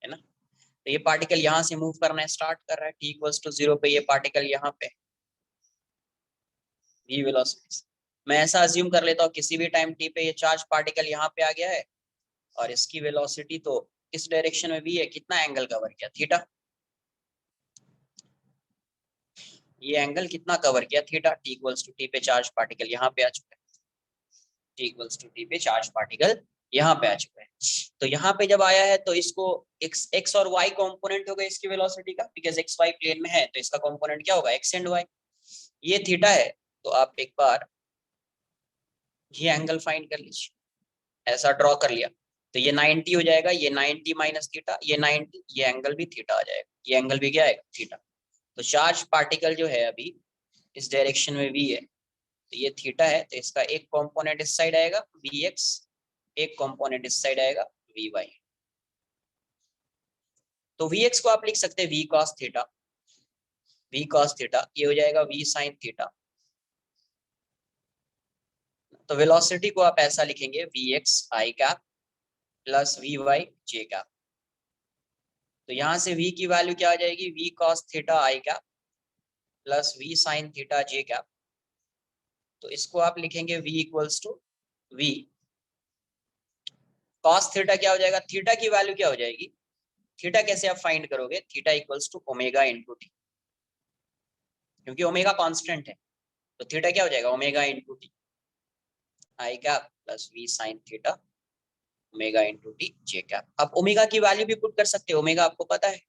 ना, तो ये पार्टिकल यहाँ से मूव करना स्टार्ट कर रहा है, t इक्वल्स टू 0 पे ये पार्टिकल यहाँ पे v वेलोसिटी, मैं ऐसा अज्यूम कर लेता हूँ किसी भी टाइम t पे ये चार्ज पार्टिकल यहाँ पे आ गया है और इसकी वेलोसिटी तो इस डायरेक्शन में भी है, कितना एंगल कवर किया, थीटा। ये एंगल कितना कवर किया, theta. T equals to T पे चार्ज पार्टिकल यहाँ पे आ चुका है, टी इक्वल्स टू टी पे चार्ज पार्टिकल यहाँ पे आ चुका है। तो यहाँ पे जब आया है तो इसको एक्स और वाई कंपोनेंट होगा इसकी वेलोसिटी का, बिकॉज एक्स वाई प्लेन में है तो इसका कंपोनेंट क्या होगा, एक्स एंड वाई। ये थीटा है, तो आप एक बार ये एंगल फाइंड कर लीजिए, ऐसा ड्रॉ कर लिया तो ये 90 हो जाएगा, ये 90 माइनस थीटा, ये 90, ये एंगल भी थीटा आ जाएगा, ये एंगल भी क्या आएगा, थीटा। तो चार्ज पार्टिकल जो है अभी इस डायरेक्शन में भी है, तो ये थीटा है, तो इसका एक कंपोनेंट इस साइड आएगा वी एक्स, एक कंपोनेंट इस साइड आएगा वी वाई। तो वी एक्स को आप लिख सकते हैं V cos theta, V cos theta, ये हो जाएगा वी साइन थीटा। तो वेलोसिटी को आप ऐसा लिखेंगे V X I cap plus V Y J cap. तो यहां से v की वैल्यू क्या आ जाएगी, v cos theta I cap plus v sin theta J cap. तो इसको आप लिखेंगे v equals to v cos theta क्या हो जाएगा, थीटा की वैल्यू क्या हो जाएगी, थीटा कैसे आप फाइंड करोगे, theta equals to omega into T, क्योंकि ओमेगा कांस्टेंट है, तो थीटा क्या हो जाएगा, omega into T I cap plus v sin theta omega into T J cap. आप ओमेगा की वैल्यू भी पुट कर सकते हो, ओमेगा आपको पता है,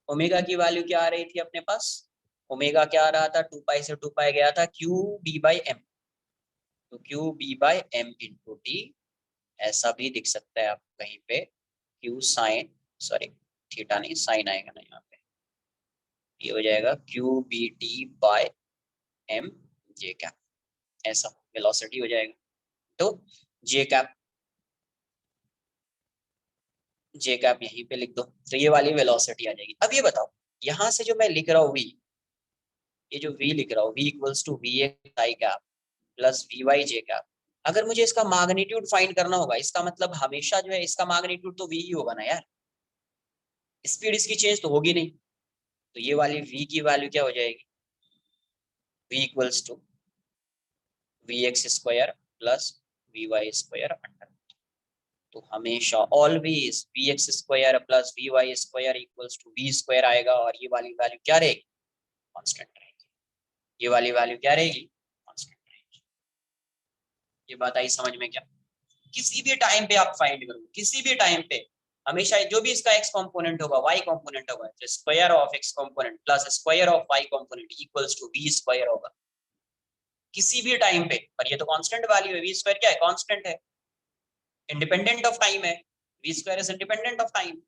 ओमेगा की वैल्यू क्या आ रही थी अपने पास, ओमेगा क्या आ रहा था, 2 पाई से 2 पाई गया था क्यू बी बाई एम, तो Q B by M into T. ऐसा भी दिख सकता है आप कहीं पे, क्यू साइन, सॉरी थीटा नहीं साइन आएगा ना यहाँ पे, ये हो जाएगा Q B T by M J cap, ऐसा वेलोसिटी हो जाएगा। तो जे कैप, जे कैप यहीं पे लिख दो, तो ये वाली वेलोसिटी आ जाएगी। अब ये बताओ, यहाँ से जो मैं लिख रहा हूँ वी, ये जो वी लिख रहा हूँ V equals to V X I cap plus V Y J cap, अगर मुझे इसका मैग्नीट्यूड फाइंड करना होगा, इसका मतलब हमेशा जो है इसका मैग्नीट्यूड तो वी ही होगा ना यार, स्पीड इसकी चेंज तो होगी नहीं। तो ये वाली v की वैल्यू क्या हो जाएगी, v equals to V X square plus V Y square under. तो हमेशा always V X square plus V Y square equals to V square आएगा, और ये वाली वैल्यू क्या रहेगी, कांस्टेंट रहेगी, ये वाली वैल्यू क्या रहेगी, कांस्टेंट रहेगी। ये बात आई समझ में क्या, किसी भी टाइम पे आप फाइंड करो, किसी भी टाइम पे हमेशा जो भी इसका x कंपोनेंट होगा y कंपोनेंट होगा, तो square of x component plus square of y component equals to v square होगा किसी भी टाइम पे। पर ये तो कांस्टेंट वैल्यू है, v स्क्वायर क्या है, कांस्टेंट है, इंडिपेंडेंट ऑफ टाइम है, v square is independent of time,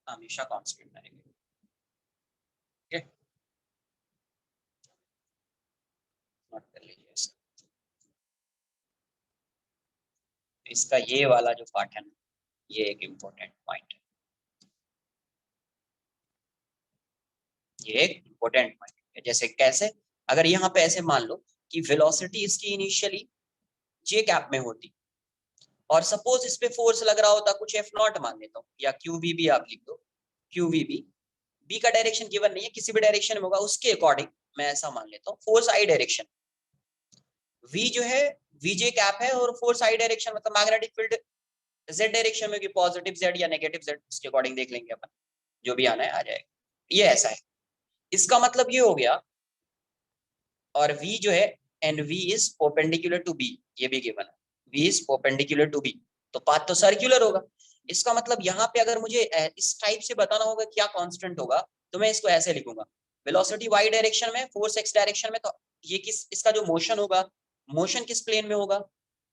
हमेशा कांस्टेंट रहेगा। ठीक है, नोट कर लीजिए इसका ये वाला जो पार्ट है ना, ये एक इम्पोर्टेंट पॉइंट है, ये एक इम्पोर्टेंट पॉइंट है। जैसे कैसे, अगर यहाँ पे ऐसे मान लो कि वेलोसिटी इसकी इनिशियली जे कैप में होती, और सपोज इस पे फोर्स लग रहा होता कुछ एफ नॉट मान लेता हूँ, या क्यू वी भी आप लिख दो, क्यू वी बी, बी का डायरेक्शन गिवन नहीं है, किसी भी डायरेक्शन में होगा, उसके अकॉर्डिंग मैं ऐसा मान लेता हूँ फोर्स आई डायरेक्शन, वी जो है वीजे कैप है, और फोर्स आई डायरेक्शन मतलब मैग्नेटिक फील्ड जेड डायरेक्शन में, पॉजिटिव जेड या नेगेटिव जेड उसके अकॉर्डिंग देख लेंगे अपन, जो भी आना है आ जाएगा। ये ऐसा है, इसका मतलब ये हो गया, और v जो है and v is perpendicular to b, ये भी गिवन है, v is perpendicular to b, तो पाथ तो सर्कुलर होगा। इसका मतलब यहाँ पे अगर मुझे इस टाइप से बताना होगा क्या कांस्टेंट होगा, तो मैं इसको ऐसे लिखूंगा, वेलोसिटी y डायरेक्शन में, फोर्स x डायरेक्शन में, तो ये किस, इसका जो मोशन होगा, मोशन किस प्लेन में होगा,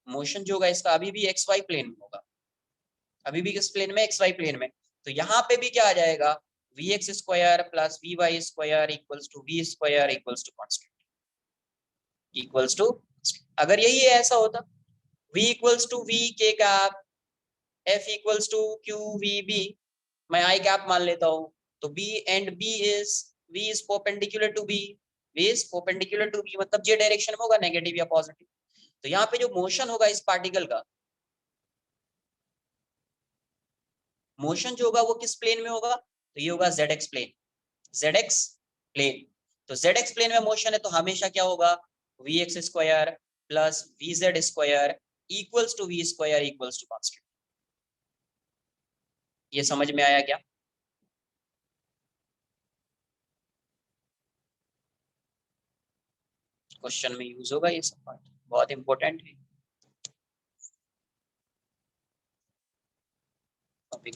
मोशन जो होगा इसका अभी भी एक्स वाई प्लेन में होगा, अभी भी किस प्लेन में, एक्स वाई प्लेन में। तो यहाँ पे भी क्या आ जाएगा, V X square plus V Y square equals to V square equals to constant, equals to, अगर यही ऐसा होता v equals to V K cap, f equals to Q V B, मैं i कैप मान लेता हूँ, तो b and b is, v is perpendicular to b, v is perpendicular to b मतलब j डायरेक्शन में होगा, नेगेटिव या positive. तो यहाँ पे जो मोशन होगा इस पार्टिकल का, मोशन जो होगा वो किस प्लेन में होगा, तो ये होगा zx प्लेन, zx प्लेन। तो zx प्लेन में मोशन है, तो हमेशा क्या होगा, V X square plus V Z square equals to V square equals to constant. ये समझ में आया क्या? क्वेश्चन में यूज होगा ये सब पार्ट, बहुत इंपॉर्टेंट है टॉपिक।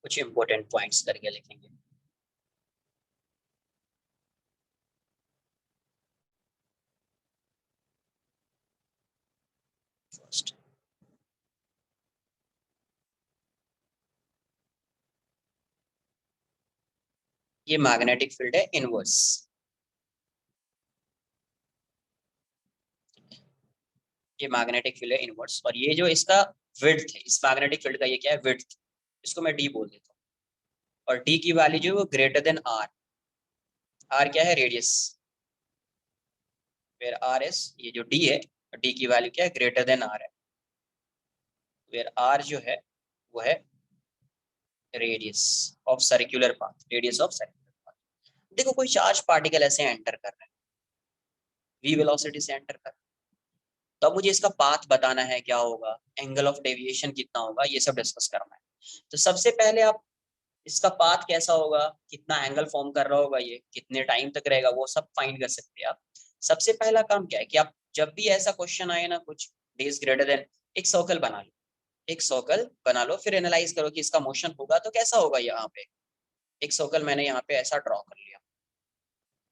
कुछ इंपॉर्टेंट पॉइंट्स करके लिखेंगे। फर्स्ट, ये मैग्नेटिक फील्ड है इनवर्स। ये मैग्नेटिक फील्ड है इनवर्स, और ये जो इसका विड्थ है, इस मैग्नेटिक फील्ड का ये क्या है, विड्थ। इसको मैं डी बोल देता हूँ, और डी की वैल्यू जो है वो ग्रेटर देन आर। आर क्या है, रेडियस। फिर आर एस, ये जो डी है, डी की वैल्यू क्या है, ग्रेटर देन आर है। फिर आर जो है वो है radius of circular path, radius of circular path. देखो कोई चार्ज पार्टिकल ऐसे एंटर कर रहा है, वी वेलोसिटी से एंटर कर रहा है, तो अब मुझे इसका पाथ बताना है क्या होगा, एंगल ऑफ डेविएशन कितना होगा, ये सब डिस्कस करना है। तो सबसे पहले आप इसका पाथ कैसा होगा, कितना एंगल फॉर्म कर रहा होगा, ये कितने टाइम तक रहेगा, वो सब फाइंड कर सकते हैं आप। सबसे पहला काम क्या है कि आप जब भी ऐसा क्वेश्चन आए ना कुछ, d इज ग्रेटर देन, एक सर्कल बना लो, एक सर्कल बना लो, फिर एनालाइज करो कि इसका मोशन होगा तो कैसा होगा। यहाँ पे एक सर्कल मैंने यहाँ पे ऐसा ड्रॉ कर लिया,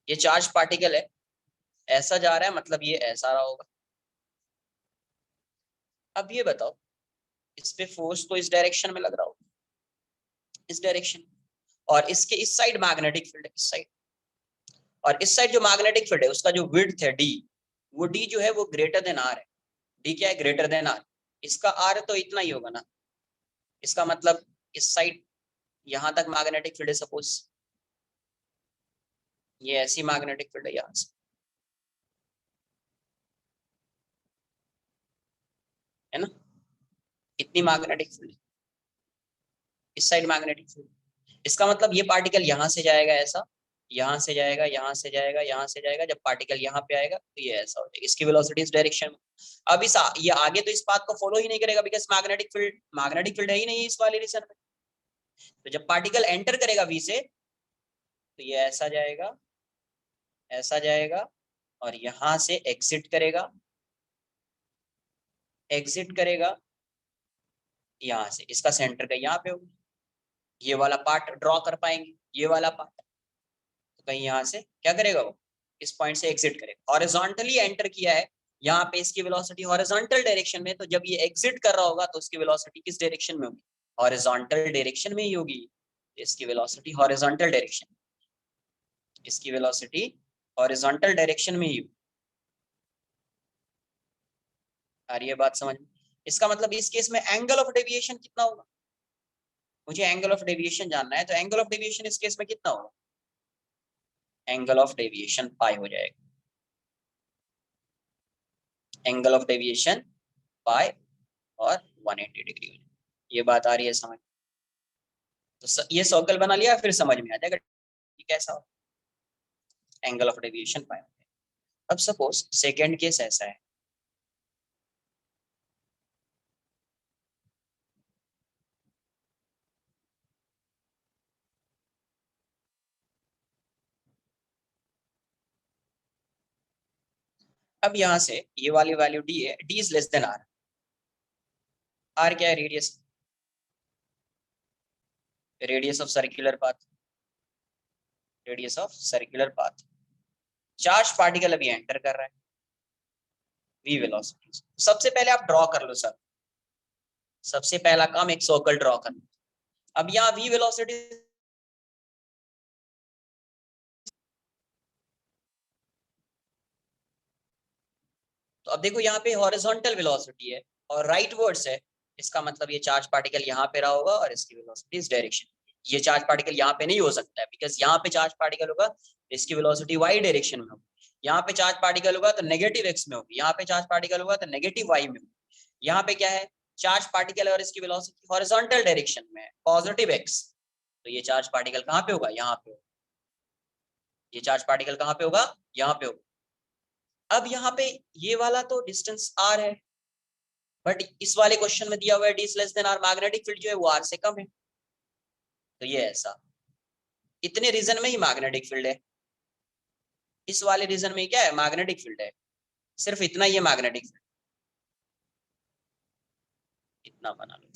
ये चार्ज पार्टिकल है, ऐसा जा रहा है, मतलब ये ऐसा रहा होगा। अब ये बताओ इस पे फोर्स तो इस डायरेक्शन में लग रहा होगा, इस डायरेक्शन, और इसके इस साइड मैग्नेटिक फील्ड है, इस साइड, और इस साइड जो मैग्नेटिक फील्ड है उसका जो विड्थ है डी, वो डी जो है वो ग्रेटर देन आर है। डी क्या है? Greater than R. इसका आर तो इतना ही होगा ना, इसका मतलब इस साइड यहां तक मैग्नेटिक फील्ड है, सपोज ये ऐसी मैग्नेटिक फील्ड है यहां से, है ना, इतनी मैग्नेटिक फील्ड, इस साइड मैग्नेटिक फील्ड। इसका मतलब ये पार्टिकल यहां से जाएगा ऐसा, यहां से जाएगा, यहां से जाएगा, यहां से जाएगा, जब पार्टिकल यहाँ पे आएगा तो ये ऐसा हो जाएगा, इसकी वेलोसिटी इस डायरेक्शन में। अब ये आगे तो इस बात को फॉलो ही नहीं करेगा, बिकॉज मैग्नेटिक फील्ड है ही नहीं इस वाले रीजन में। तो जब पार्टिकल एंटर करेगा वी से, तो ये ऐसा जाएगा, ऐसा जाएगा, और यहां से एग्जिट करेगा, एग्जिट करेगा यहां से, इसका सेंटर का यहाँ पे होगा, ये वाला पार्ट ड्रॉ कर पाएंगे, ये वाला पार्ट, तो कहीं यहाँ से क्या करेगा वो, इस पॉइंट से एग्जिट करेगा, हॉरिजॉन्टली एंटर किया है, यहाँ पे इसकी वेलोसिटी हॉरिजॉन्टल डायरेक्शन में, तो जब ये एग्जिट कर रहा होगा तो उसकी वेलोसिटी किस डायरेक्शन में होगी, हॉरिजॉन्टल डायरेक्शन में ही होगी, इसकी वेलोसिटी हॉरिजॉन्टल डायरेक्शन, इसकी वेलोसिटी हॉरिजॉन्टल डायरेक्शन में ही होगी। आ रही है बात समझ में? इसका मतलब इस केस में एंगल ऑफ डेविएशन कितना होगा, मुझे एंगल ऑफ डेविएशन जानना है, तो एंगल ऑफ डेविएशन इस केस में कितना होगा, एंगल ऑफ डेविएशन पाई हो जाएगा, एंगल ऑफ डेविएशन पाई और 180 डिग्री हो जाएगा। ये बात आ रही है समझ? तो ये सर्कल बना लिया, फिर समझ में आ जाएगा कैसा हो, एंगल ऑफ डेविएशन पाई। अब सपोज सेकेंड केस ऐसा है, अब यहां से ये वाली वैल्यू डी है, D is less than R, R क्या है, radius, radius of circular path, radius of circular path, charge particle अभी एंटर कर रहा है, वी वेलोसिटी, सबसे पहले आप ड्रॉ कर लो सर, सबसे पहला काम एक सर्कल ड्रॉ करना। अब यहाँ वी वेलोसिटी, तो अब देखो यहाँ पे हॉरिजॉन्टल वेलोसिटी है और राइट वर्ड्स है, इसका मतलब ये चार्ज पार्टिकल यहाँ पे रहा होगा और इसकी वेलोसिटी इस डायरेक्शन, ये चार्ज पार्टिकल यहाँ पे नहीं हो सकता है, बिकॉज यहाँ पे चार्ज पार्टिकल होगा इसकी वेलोसिटी वाई डायरेक्शन में होगी, यहाँ पे चार्ज पार्टिकल होगा तो नेगेटिव एक्स में होगी, यहाँ पे चार्ज पार्टिकल होगा तो नेगेटिव वाई में होगी, यहाँ पे क्या है, चार्ज पार्टिकल और इसकी वेलोसिटी हॉरिजॉन्टल डायरेक्शन में है, पॉजिटिव एक्स, तो ये चार्ज पार्टिकल कहाँ पे होगा, यहाँ पे होगा, ये चार्ज पार्टिकल कहाँ पे होगा, यहाँ पे होगा। अब यहाँ पे ये वाला तो डिस्टेंस आर है, बट इस वाले क्वेश्चन में दिया हुआ है D less than R, magnetic field जो है वो आर से कम है, तो ये ऐसा, इतने रीजन में ही मैग्नेटिक फील्ड है, इस वाले रीजन में क्या है, मैग्नेटिक फील्ड है, सिर्फ इतना ही है मैग्नेटिक फील्ड, इतना बना लो,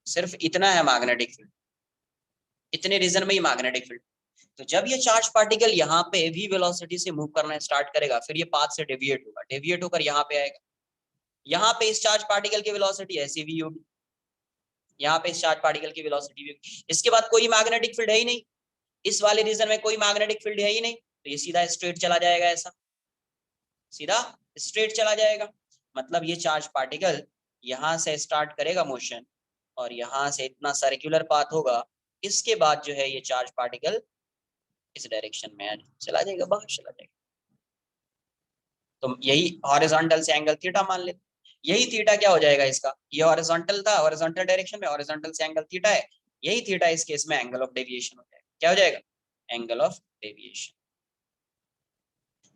सिर्फ इतना है मैग्नेटिक फील्ड, इतने रीजन में ही मैग्नेटिक फील्ड। तो जब ये चार्ज पार्टिकल यहाँ पे वी वेलोसिटी से मूव करना स्टार्ट करेगा, फिर ये पाथ से डेविएट होगा, डेविएट होकर यहाँ पे आएगा, यहाँ पे इस चार्ज पार्टिकल की वेलोसिटी ऐसी वी होगी, यहाँ पे इस चार्ज पार्टिकल की वेलोसिटी भी होगी, इसके बाद कोई मैग्नेटिक फील्ड है ही नहीं, इस वाले रीजन में कोई मैग्नेटिक फील्ड है ही नहीं, तो ये सीधा स्ट्रेट चला जाएगा, ऐसा सीधा स्ट्रेट चला जाएगा, मतलब ये चार्ज पार्टिकल यहाँ से स्टार्ट करेगा मोशन और यहाँ से इतना सर्कुलर पाथ होगा, इसके बाद जो है ये चार्ज पार्टिकल इस डायरेक्शन में चला जाएगा, बाहर चला जाएगा, तो यही हॉरिजॉन्टल से एंगल थीटा मान लेते, यही थीटा क्या हो जाएगा इसका, ये हॉरिजॉन्टल था, हॉरिजॉन्टल डायरेक्शन में हॉरिजॉन्टल से एंगल थीटा है, यही थीटा इस केस में एंगल ऑफ डेविएशन हो जाएगा, क्या हो जाएगा, एंगल ऑफ डेविएशन।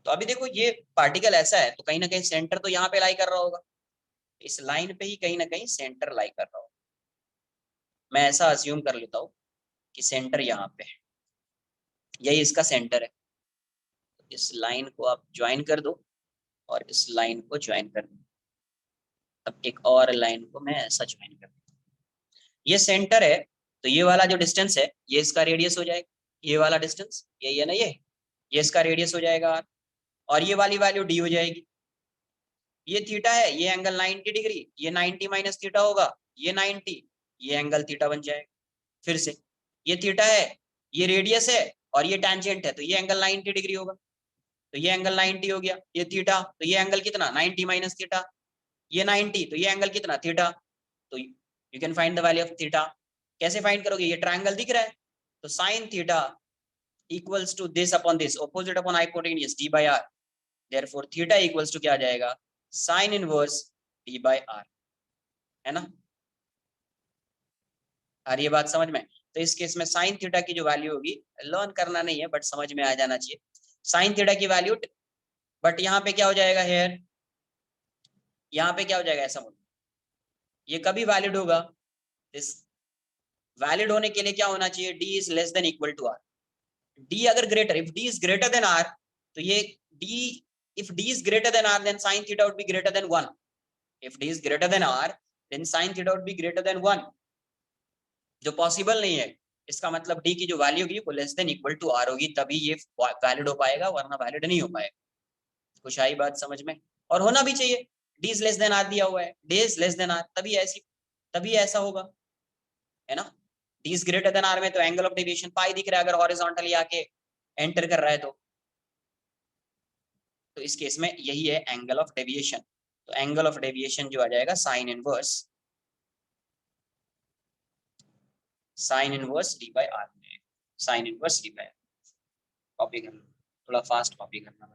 तो अभी देखो ये पार्टिकल ऐसा है, तो कहीं ना कहीं सेंटर तो यहाँ पे लाई कर रहा होगा, इस लाइन पे ही कहीं ना कहीं सेंटर लाई कर रहा होगा, मैं ऐसा अज्यूम कर लेता हूँ कि सेंटर यहाँ पे है, यही इसका सेंटर है, तो इस लाइन को आप ज्वाइन कर दो और इस लाइन को ज्वाइन कर दो, अब एक और लाइन को मैं ऐसा ज्वाइन कर दूं, ये सेंटर है, तो ये वाला जो डिस्टेंस है ये इसका रेडियस हो जाएगा, ये वाला डिस्टेंस यही है ना, ये इसका रेडियस हो जाएगा, और ये वाली वैल्यू डी हो जाएगी, ये थीटा है, ये एंगल 90 डिग्री, ये 90 माइनस थीटा होगा, ये 90, ये एंगल थीटा बन जाएगा। फिर से ये थीटा है, ये रेडियस है और ये टेंजेंट है, तो ये एंगल 90 डिग्री होगा, तो ये एंगल 90 हो गया। ये थीटा, तो ये एंगल कितना 90 माइनस थीटा, ये 90, तो ये एंगल कितना थीटा। तो you can find the value of theta. कैसे फाइंड करोगे, ये ट्रायंगल दिख रहा है, तो sine theta equals to this upon this, opposite upon hypotenuse D by R. Therefore theta equals to क्या आ जाएगा, sine inverse D by R, है ना। आ रही है बात समझ में। तो इस केस में साइन थीटा की जो वैल्यू होगी, लर्न करना नहीं है बट समझ में आ जाना चाहिए, साइन थीटा की वैल्यू, बट यहाँ पे क्या हो जाएगा हेयर, यहाँ पे क्या हो जाएगा ऐसा बोलो, ये कभी वैलिड होगा, इस वैलिड होने के लिए क्या होना चाहिए, D is less than equal to R. D अगर greater, if D is greater than R, तो ये D, if D is greater than R then sine theta would be greater than 1। If D is greater than R then sine theta would be greater than 1, जो possible नहीं है। इसका मतलब D की जो value होगी वो less than equal to R होगी, तभी ये वैलिड हो पाएगा, वरना वैलिड नहीं हो पाएगा। कुछ आई बात समझ में, और होना भी चाहिए, D is less than R दिया हुआ है, D is less than R, तभी ऐसा होगा, है ना। D is greater than R में तो एंगल ऑफ डेविएशन पाई दिख रहा है, अगर हॉरिजॉन्टली आके एंटर कर रहा है तो इस केस में यही है एंगल ऑफ डेविएशन। तो एंगल ऑफ डेविएशन जो आ जाएगा sine inverse D by R में, sine inverse D by R. Copy करना, थोड़ा फास्ट कॉपी करना।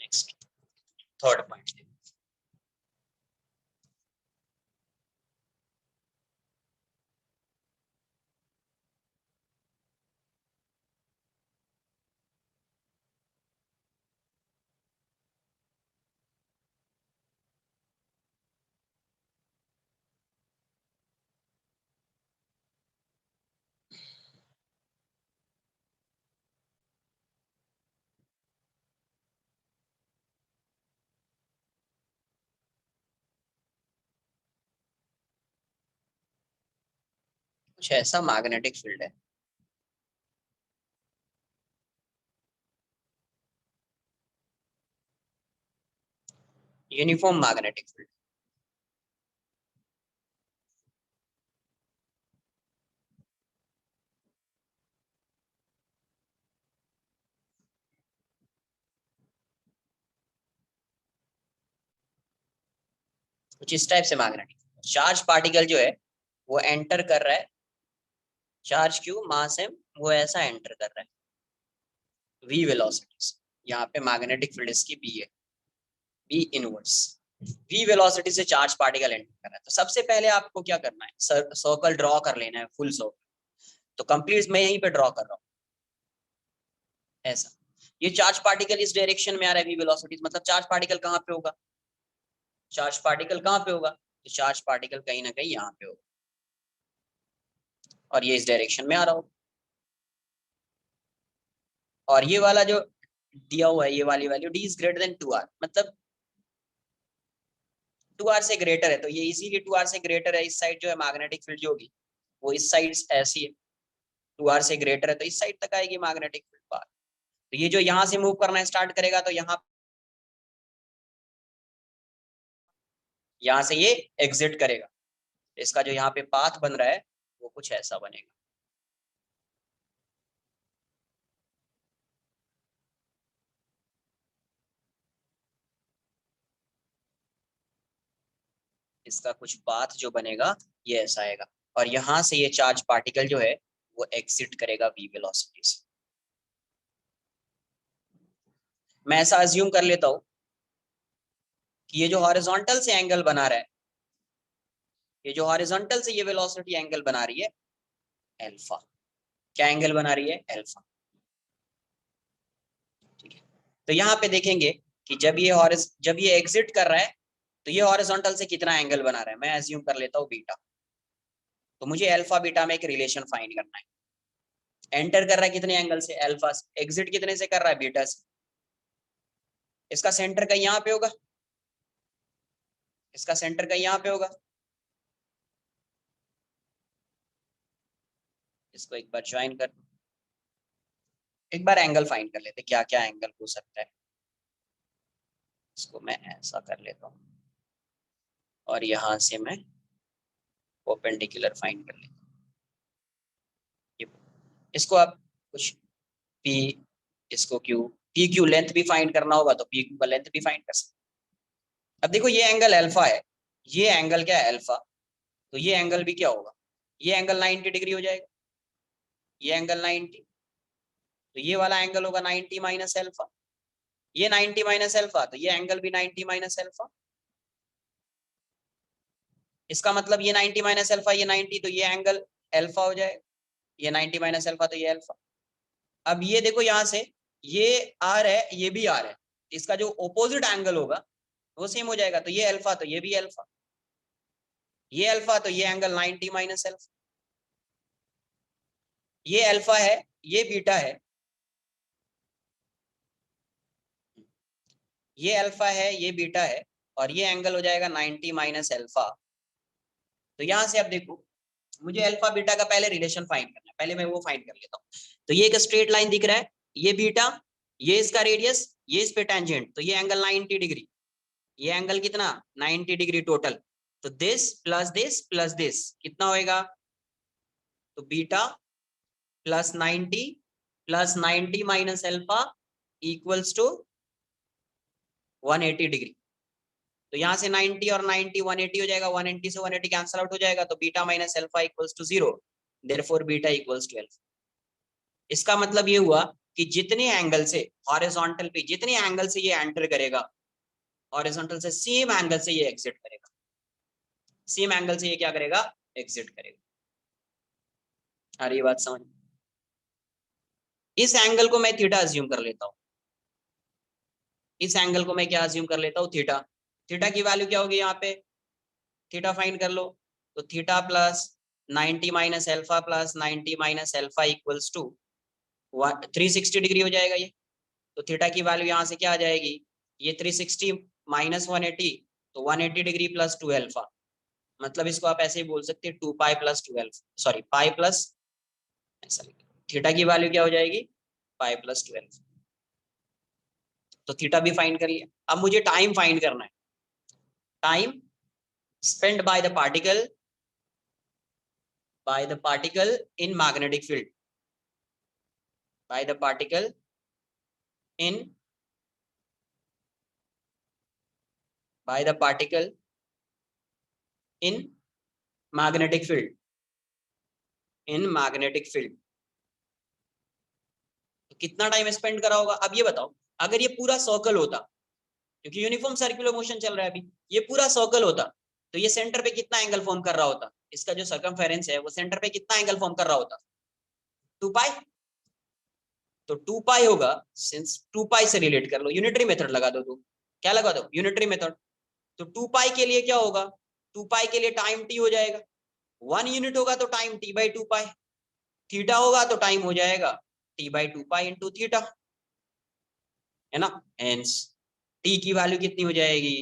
Next third point. कुछ ऐसा मैग्नेटिक फील्ड है, यूनिफॉर्म मैग्नेटिक फील्ड। कुछ इस टाइप से मैग्नेटिक चार्ज पार्टिकल जो है वो एंटर कर रहा है, चार्ज क्यू मास एम, वो ऐसा एंटर कर रहा है v वेलोसिटी। यहाँ पे मैग्नेटिक फील्ड इसकी b है, b इनवर्स। v वेलोसिटी से चार्ज पार्टिकल एंटर कर रहा है, तो सबसे पहले आपको क्या करना है, सर्कल ड्रॉ कर लेना है, फुल सर्कल। तो कंप्लीट मैं यहीं पे ड्रॉ कर रहा हूँ ऐसा। ये चार्ज पार्टिकल इस डायरेक्शन में आ रहा है v वेलोसिटी, मतलब चार्ज पार्टिकल कहाँ पे होगा, चार्ज पार्टिकल कहाँ पे होगा, तो चार्ज पार्टिकल कहीं ना कहीं यहाँ पे होगा, और ये इस डायरेक्शन में आ रहा होगा। और ये वाला जो दिया हुआ है, ये वाली value d is greater then 2r, मतलब 2r से ग्रेटर है, तो ये इसीलिए 2r से ग्रेटर है, इस साइड जो है मैग्नेटिक फील्ड जो होगी वो इस साइड ऐसी है, 2r से ग्रेटर है तो इस साइड तक आएगी मैग्नेटिक फील्ड बाहर। तो ये जो यहाँ से मूव करना स्टार्ट करेगा तो यहाँ से ये एग्जिट करेगा, इसका जो यहाँ पे पाथ बन रहा है वो कुछ ऐसा बनेगा। इसका कुछ पाथ जो बनेगा ये ऐसा आएगा, और यहाँ से ये चार्ज पार्टिकल जो है वो एग्जिट करेगा v वेलोसिटी से। मैं ऐसा अज्यूम कर लेता हूँ कि ये जो हॉरिजॉन्टल से एंगल बना रहा है, ये जो हॉरिजॉन्टल से ये वेलोसिटी एंगल बना रही है अल्फा। क्या एंगल बना रही है, अल्फा। ठीक है, तो यहाँ पे देखेंगे कि जब ये एग्जिट कर रहा है तो ये हॉरिजॉन्टल से कितना एंगल बना रहा है, मैं अज्यूम कर लेता हूँ बीटा। तो मुझे अल्फा बीटा में एक रिलेशन फाइंड करना है। एंटर कर रहा है कितने एंगल से, अल्फा से। एग्जिट कितने से कर रहा है, बीटा से। इसका सेंटर कहीं यहाँ पे होगा, इसका सेंटर कहीं यहाँ पे होगा। इसको एक बार ज्वाइन कर, एक बार एंगल फाइंड कर लेते, क्या क्या एंगल हो सकता है। इसको मैं ऐसा कर लेता हूँ और यहां से मैं परपेंडिकुलर फाइंड कर लेता हूँ। इसको आप कुछ P, इसको Q, पी क्यू लेंथ भी फाइंड करना होगा तो पी क्यू का लेंथ भी फाइंड कर सकते। अब देखो ये एंगल अल्फा है, ये एंगल क्या है, अल्फा। तो ये एंगल भी क्या होगा, ये एंगल 90 डिग्री हो जाएगा, ये एंगल 90। तो ये वाला एंगल होगा 90 माइनस अल्फा, ये 90 माइनस अल्फा, तो ये एंगल भी 90 माइनस अल्फा। इसका मतलब ये 90 माइनस अल्फा, ये 90, तो ये एंगल अल्फा हो जाएगा, ये 90 माइनस अल्फा तो ये अल्फा। अब ये देखो यहाँ से ये आर है, ये भी आर है, इसका जो ओपोजिट एंगल होगा वो सेम हो जाएगा, तो ये अल्फा तो ये भी अल्फा, ये अल्फा तो ये एंगल 90 माइनस अल्फा। ये अल्फा है, ये बीटा है, ये अल्फा है, ये बीटा है, और ये एंगल हो जाएगा 90 माइनस अल्फा। तो यहां से अब देखो मुझे अल्फा बीटा का पहले रिलेशन फाइंड करना है, पहले मैं वो फाइंड कर लेता हूँ। तो ये एक स्ट्रेट लाइन दिख रहा है, ये बीटा, ये इसका रेडियस, ये इस पे टेंजेंट, तो ये एंगल 90 डिग्री, ये एंगल कितना 90 डिग्री टोटल। तो दिस प्लस दिस कितना होएगा, तो beta plus 90 plus 90 minus alpha equals to 180 degree. तो यहाँ से 90 और 90 180 हो जाएगा, 180 से 180 कैंसल आउट हो जाएगा, तो beta minus alpha equals to 0, therefore beta equals to alpha. इसका मतलब ये हुआ कि जितने एंगल से हॉरिजॉन्टल पे जितने एंगल से ये एंटर करेगा, हॉरिजॉन्टल से सेम एंगल से ये एग्जिट करेगा, सेम एंगल से ये क्या करेगा, एग्जिट करेगा। अरे ये बात समझ, इस एंगल को मैं थीटा अज्यूम कर लेता हूं, इस एंगल को मैं क्या अज्यूम कर लेता हूं, थीटा। थीटा की वैल्यू क्या होगी यहाँ पे, थीटा फाइंड कर लो। तो theta plus 90 minus alpha plus 90 minus alpha equals to 360 degree हो जाएगा ये। तो थीटा की वैल्यू यहाँ से क्या आ जाएगी, ये 360 माइनस 180, तो 180 डिग्री प्लस 2 एल्फा, मतलब इसको आप ऐसे ही बोल सकते हैं 2 pi plus 2 alpha, sorry pi plus, ऐसा थीटा की वैल्यू क्या हो जाएगी, पाई प्लस 2 एल्फा। तो थीटा भी फाइंड कर लिया। अब मुझे टाइम फाइंड करना है, time spent by the particle in magnetic field, by the particle in by the particle in magnetic field, in magnetic field। तो कितना टाइम स्पेंड करा होगा। अब ये बताओ, अगर ये पूरा सर्कल होता, क्योंकि यूनिफॉर्म सर्कुलर मोशन चल रहा है अभी, ये पूरा सर्कल होता, तो ये सेंटर पे कितना एंगल फॉर्म कर रहा होता, इसका जो सर्कमफेरेंस है वो सेंटर पे कितना एंगल फॉर्म कर रहा होता, 2 पाई। तो 2 पाई होगा, सिंस 2 पाई से रिलेट कर लो, यूनिटरी मेथड लगा दो, तुम क्या लगा दो, यूनिटरी मेथड। तो 2 पाई के लिए क्या होगा, 2 पाई के लिए टाइम टी हो जाएगा, 1 यूनिट होगा तो time T by 2 pi, theta होगा तो टाइम हो जाएगा T by 2 pi into theta, है ना। हेंस टी की वैल्यू कितनी हो जाएगी,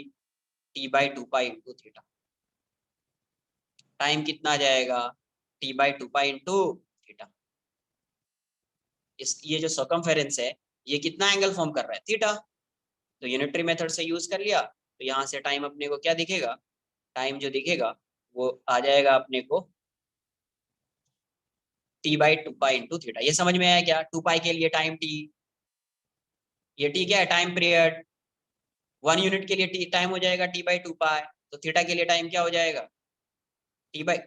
T by 2 pi into theta. Time कितना आ जाएगा, T by 2 pi into theta. इस ये जो सर्कमफेरेंस है ये कितना एंगल फॉर्म कर रहा है, थीटा। तो यूनिटरी मेथड से यूज कर लिया, तो यहाँ से टाइम अपने को क्या दिखेगा, टाइम जो दिखेगा वो आ जाएगा अपने को T by 2 pi into theta. ये समझ में आया क्या, 2 पाई के लिए टाइम टी, ये टी क्या है, टाइम पीरियड। 1 यूनिट के लिए टी टाइम हो जाएगा टी बाई 2 पाई, तो थीटा के लिए टाइम क्या हो जाएगा, T by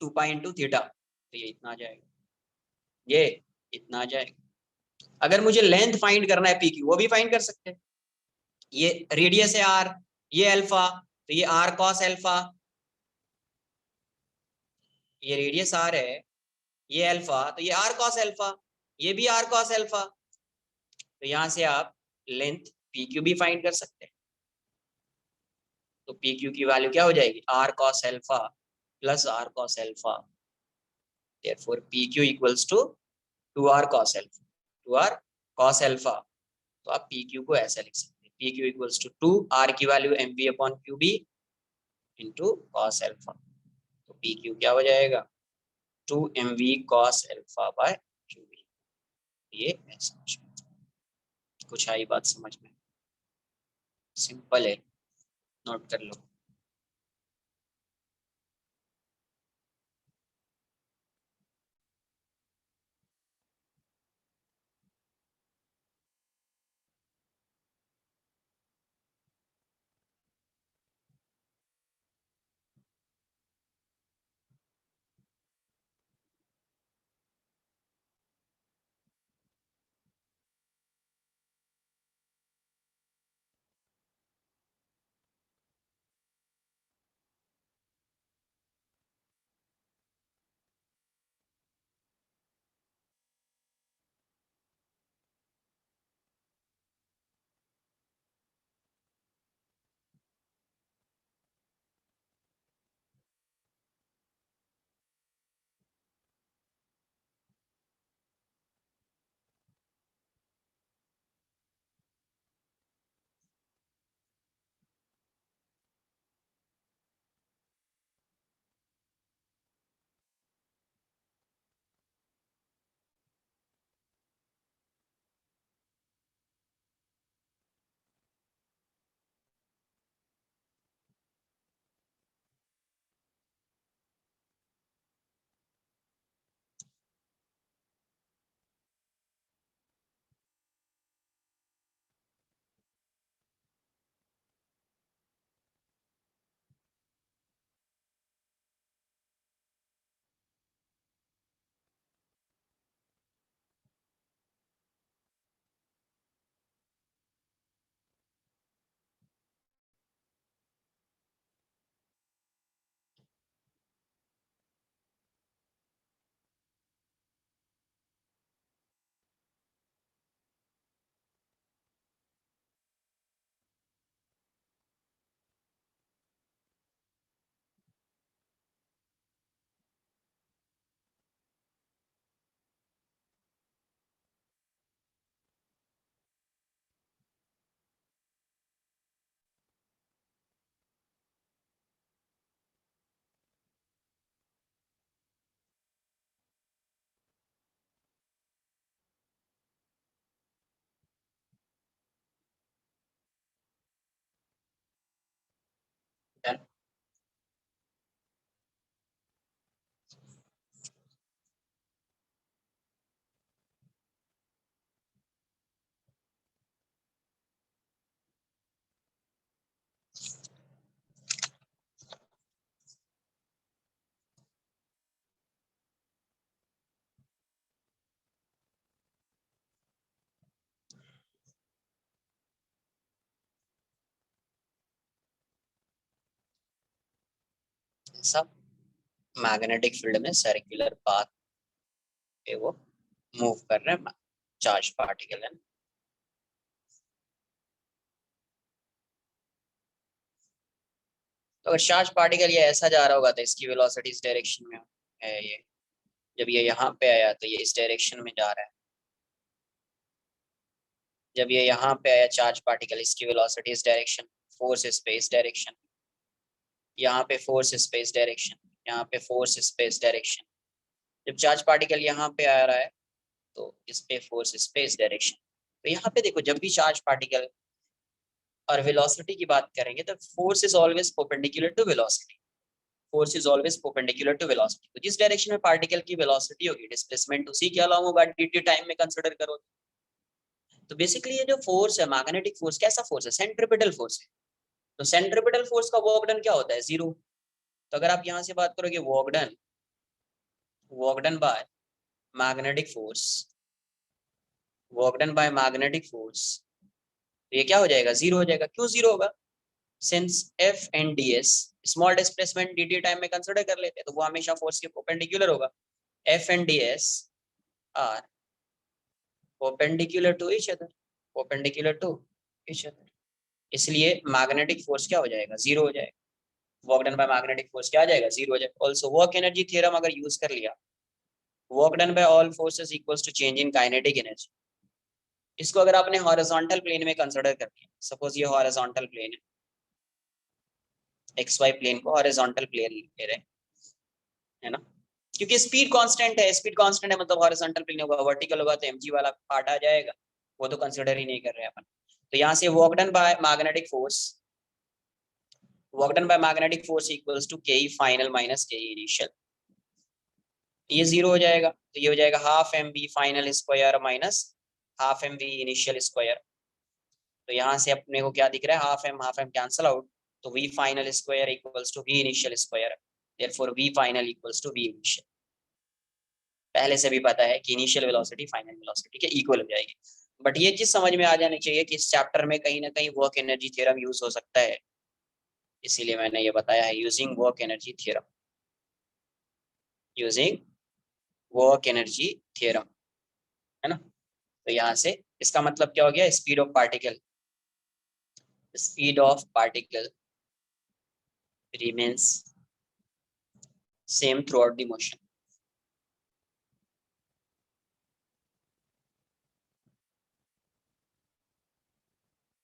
2 pi into theta. तो ये इतना आ जाएगा, ये इतना आ जाएगा। अगर मुझे लेंथ फाइंड करना है पी की, वो भी फाइंड कर सकते हैं। ये रेडियस है आर, ये अल्फा, तो ये आर कॉस अल्फा, ये रेडियस आर है, ये अल्फा, तो ये आर कॉस अल्फा, ये भी आर कॉस अल्फा। तो यहां से आप लेंथ पी क्यू भी फाइंड कर सकते हैं। तो पी क्यू की वैल्यू क्या हो जाएगी, R cos alpha plus R cos alpha, therefore P Q equals to 2r cos alpha, 2r cos alpha. तो आप पी क्यू को ऐसा लिख सकते हैं, P Q equals to 2 r की value M V upon Q B into cos alpha. तो P Q क्या हो जाएगा, 2 M V cos alpha by Q B. ये ऐसा कुछ आई बात समझ में, सिंपल है, नोट कर लो। सब मैग्नेटिक फील्ड में सर्कुलर पाथ पे वो मूव कर रहे हैं चार्ज पार्टिकल है। तो अगर चार्ज पार्टिकल ये ऐसा जा रहा होगा तो इसकी वेलोसिटी इस डायरेक्शन में है। ये जब ये यहाँ पे आया तो ये इस डायरेक्शन में जा रहा है। जब ये यहाँ पे आया चार्ज पार्टिकल, इसकी वेलोसिटी इस डायरेक्शन, फोर्स स्पेस डायरेक्शन, यहाँ पे फोर्स स्पेस डायरेक्शन, यहाँ पे फोर्स स्पेस डायरेक्शन। जब चार्ज पार्टिकल यहाँ पे आ रहा है तो इस पे फोर्स स्पेस डायरेक्शन। तो यहाँ पे देखो, जब भी चार्ज पार्टिकल और वेलोसिटी की बात करेंगे तो force is always perpendicular to velocity. Force is always perpendicular to velocity. तो जिस डायरेक्शन में पार्टिकल की वेलोसिटी होगी, डिस्प्लेसमेंट उसी के अलावा होगा dt टाइम में कंसीडर करो। तो बेसिकली ये जो फोर्स है, मैग्नेटिक फोर्स, कैसा फोर्स है? सेंट्रिपिटल फोर्स है। तो सेंट्रिपिटल फोर्स का वर्क डन क्या होता है? जीरो। तो अगर आप यहाँ से बात करोगे work done by magnetic force, work done by magnetic force, तो ये क्या हो जाएगा? जीरो हो जाएगा। क्यों जीरो होगा? Since F and D S small displacement D T time में कंसिडर कर लेते हैं तो वो हमेशा फोर्स के परपेंडिकुलर होगा। F and D S are perpendicular to each other, perpendicular to each other. इसलिए मैग्नेटिक फोर्स क्या हो जाएगा? जीरो हो जाएगा। Work done by magnetic force क्या आ जाएगा? जीरो हो जाएगा। ऑल्सो वर्क एनर्जी थ्योरम अगर यूज कर लिया, work done by all forces equals to change in kinetic energy. इसको अगर आपने हॉरिजॉन्टल प्लेन में कंसीडर कर लिया, सपोज ये हॉरिजॉन्टल प्लेन है, एक्स वाई प्लेन को हॉरिजॉन्टल प्लेन ले रहे हैं, है ना? क्योंकि स्पीड कांस्टेंट है, स्पीड कांस्टेंट है मतलब हॉरिजॉन्टल प्लेन होगा। वर्टिकल होगा तो mg वाला पार्ट आ जाएगा, वो तो कंसीडर ही नहीं कर रहे हैं अपन। तो यहाँ से work done by magnetic force, work done by magnetic force equals to K final minus K initial. ये जीरो हो जाएगा तो ये हो जाएगा half M V final square minus half M V initial square. तो यहाँ से अपने को क्या दिख रहा है? हाफ एम कैंसल आउट, तो V final square equals to V initial square. Therefore V final equals to V initial. पहले से भी पता है कि इनिशियल वेलोसिटी फाइनल वेलोसिटी के इक्वल हो जाएगी। बट ये चीज समझ में आ जानी चाहिए कि इस चैप्टर में कहीं ना कहीं वर्क एनर्जी थ्योरम यूज हो सकता है, इसीलिए मैंने ये बताया है, using work energy theorem, using work energy theorem, है ना? तो यहाँ से इसका मतलब क्या हो गया? Speed of particle, speed of particle remains same through out the motion.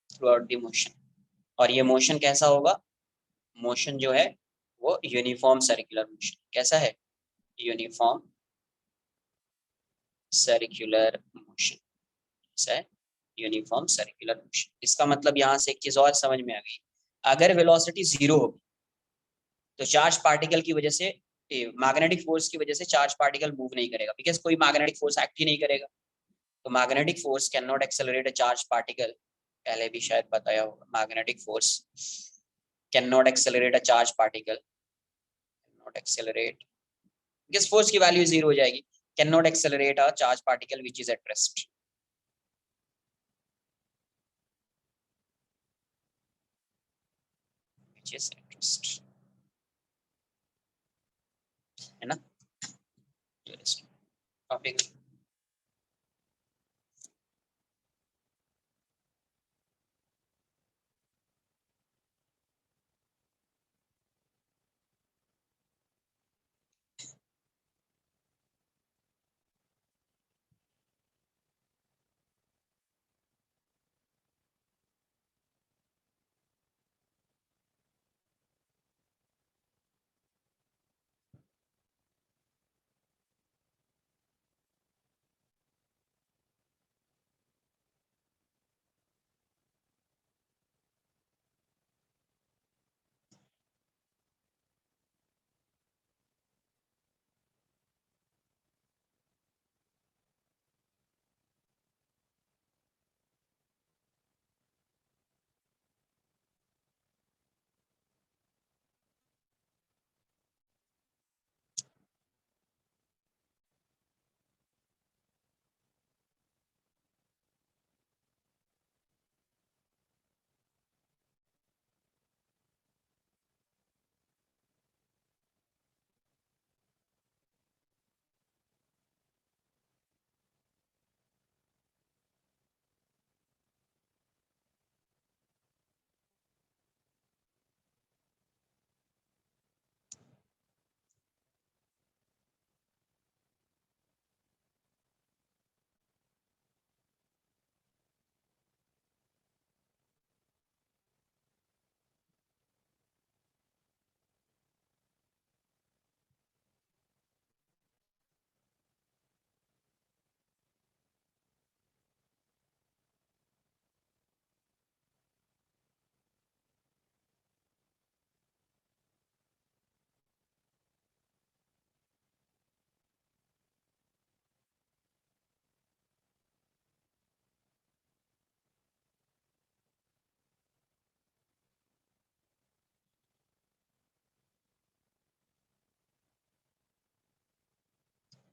Through out the motion. और ये मोशन कैसा होगा? मोशन जो है वो यूनिफॉर्म सर्कुलर मोशन। कैसा है? Uniform circular motion. है यूनिफॉर्म सर्कुलर मोशन। इसका मतलब यहाँ से एक चीज और समझ में आ गई, अगर वेलोसिटी जीरो होगी तो चार्ज पार्टिकल की वजह से, मैग्नेटिक फोर्स की वजह से चार्ज पार्टिकल मूव नहीं करेगा, बिकॉज कोई मैग्नेटिक फोर्स एक्ट ही नहीं करेगा। तो magnetic force can not accelerate a charge particle, पहले भी शायद बताया होगा, magnetic force can not accelerate a charge particle, not accelerate, because force की वैल्यू जीरो हो जाएगी, can not accelerate a charge particle which is at rest. Which is at rest, है ना? Topic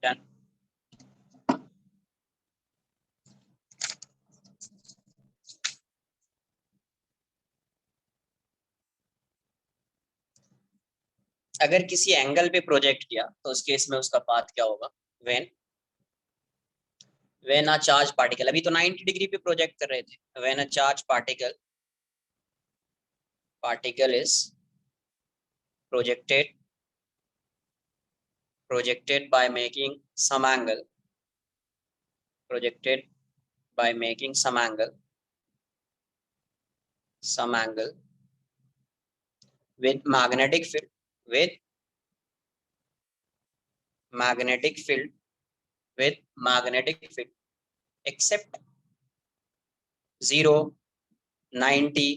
done. अगर किसी एंगल पे project किया तो उस केस में उसका पाथ क्या होगा? When when a charge particle, अभी तो 90 डिग्री पे प्रोजेक्ट कर रहे थे, when a charge particle is projected projected by making some angle, projected by making some angle with magnetic field, with magnetic field, with magnetic field except 0, 90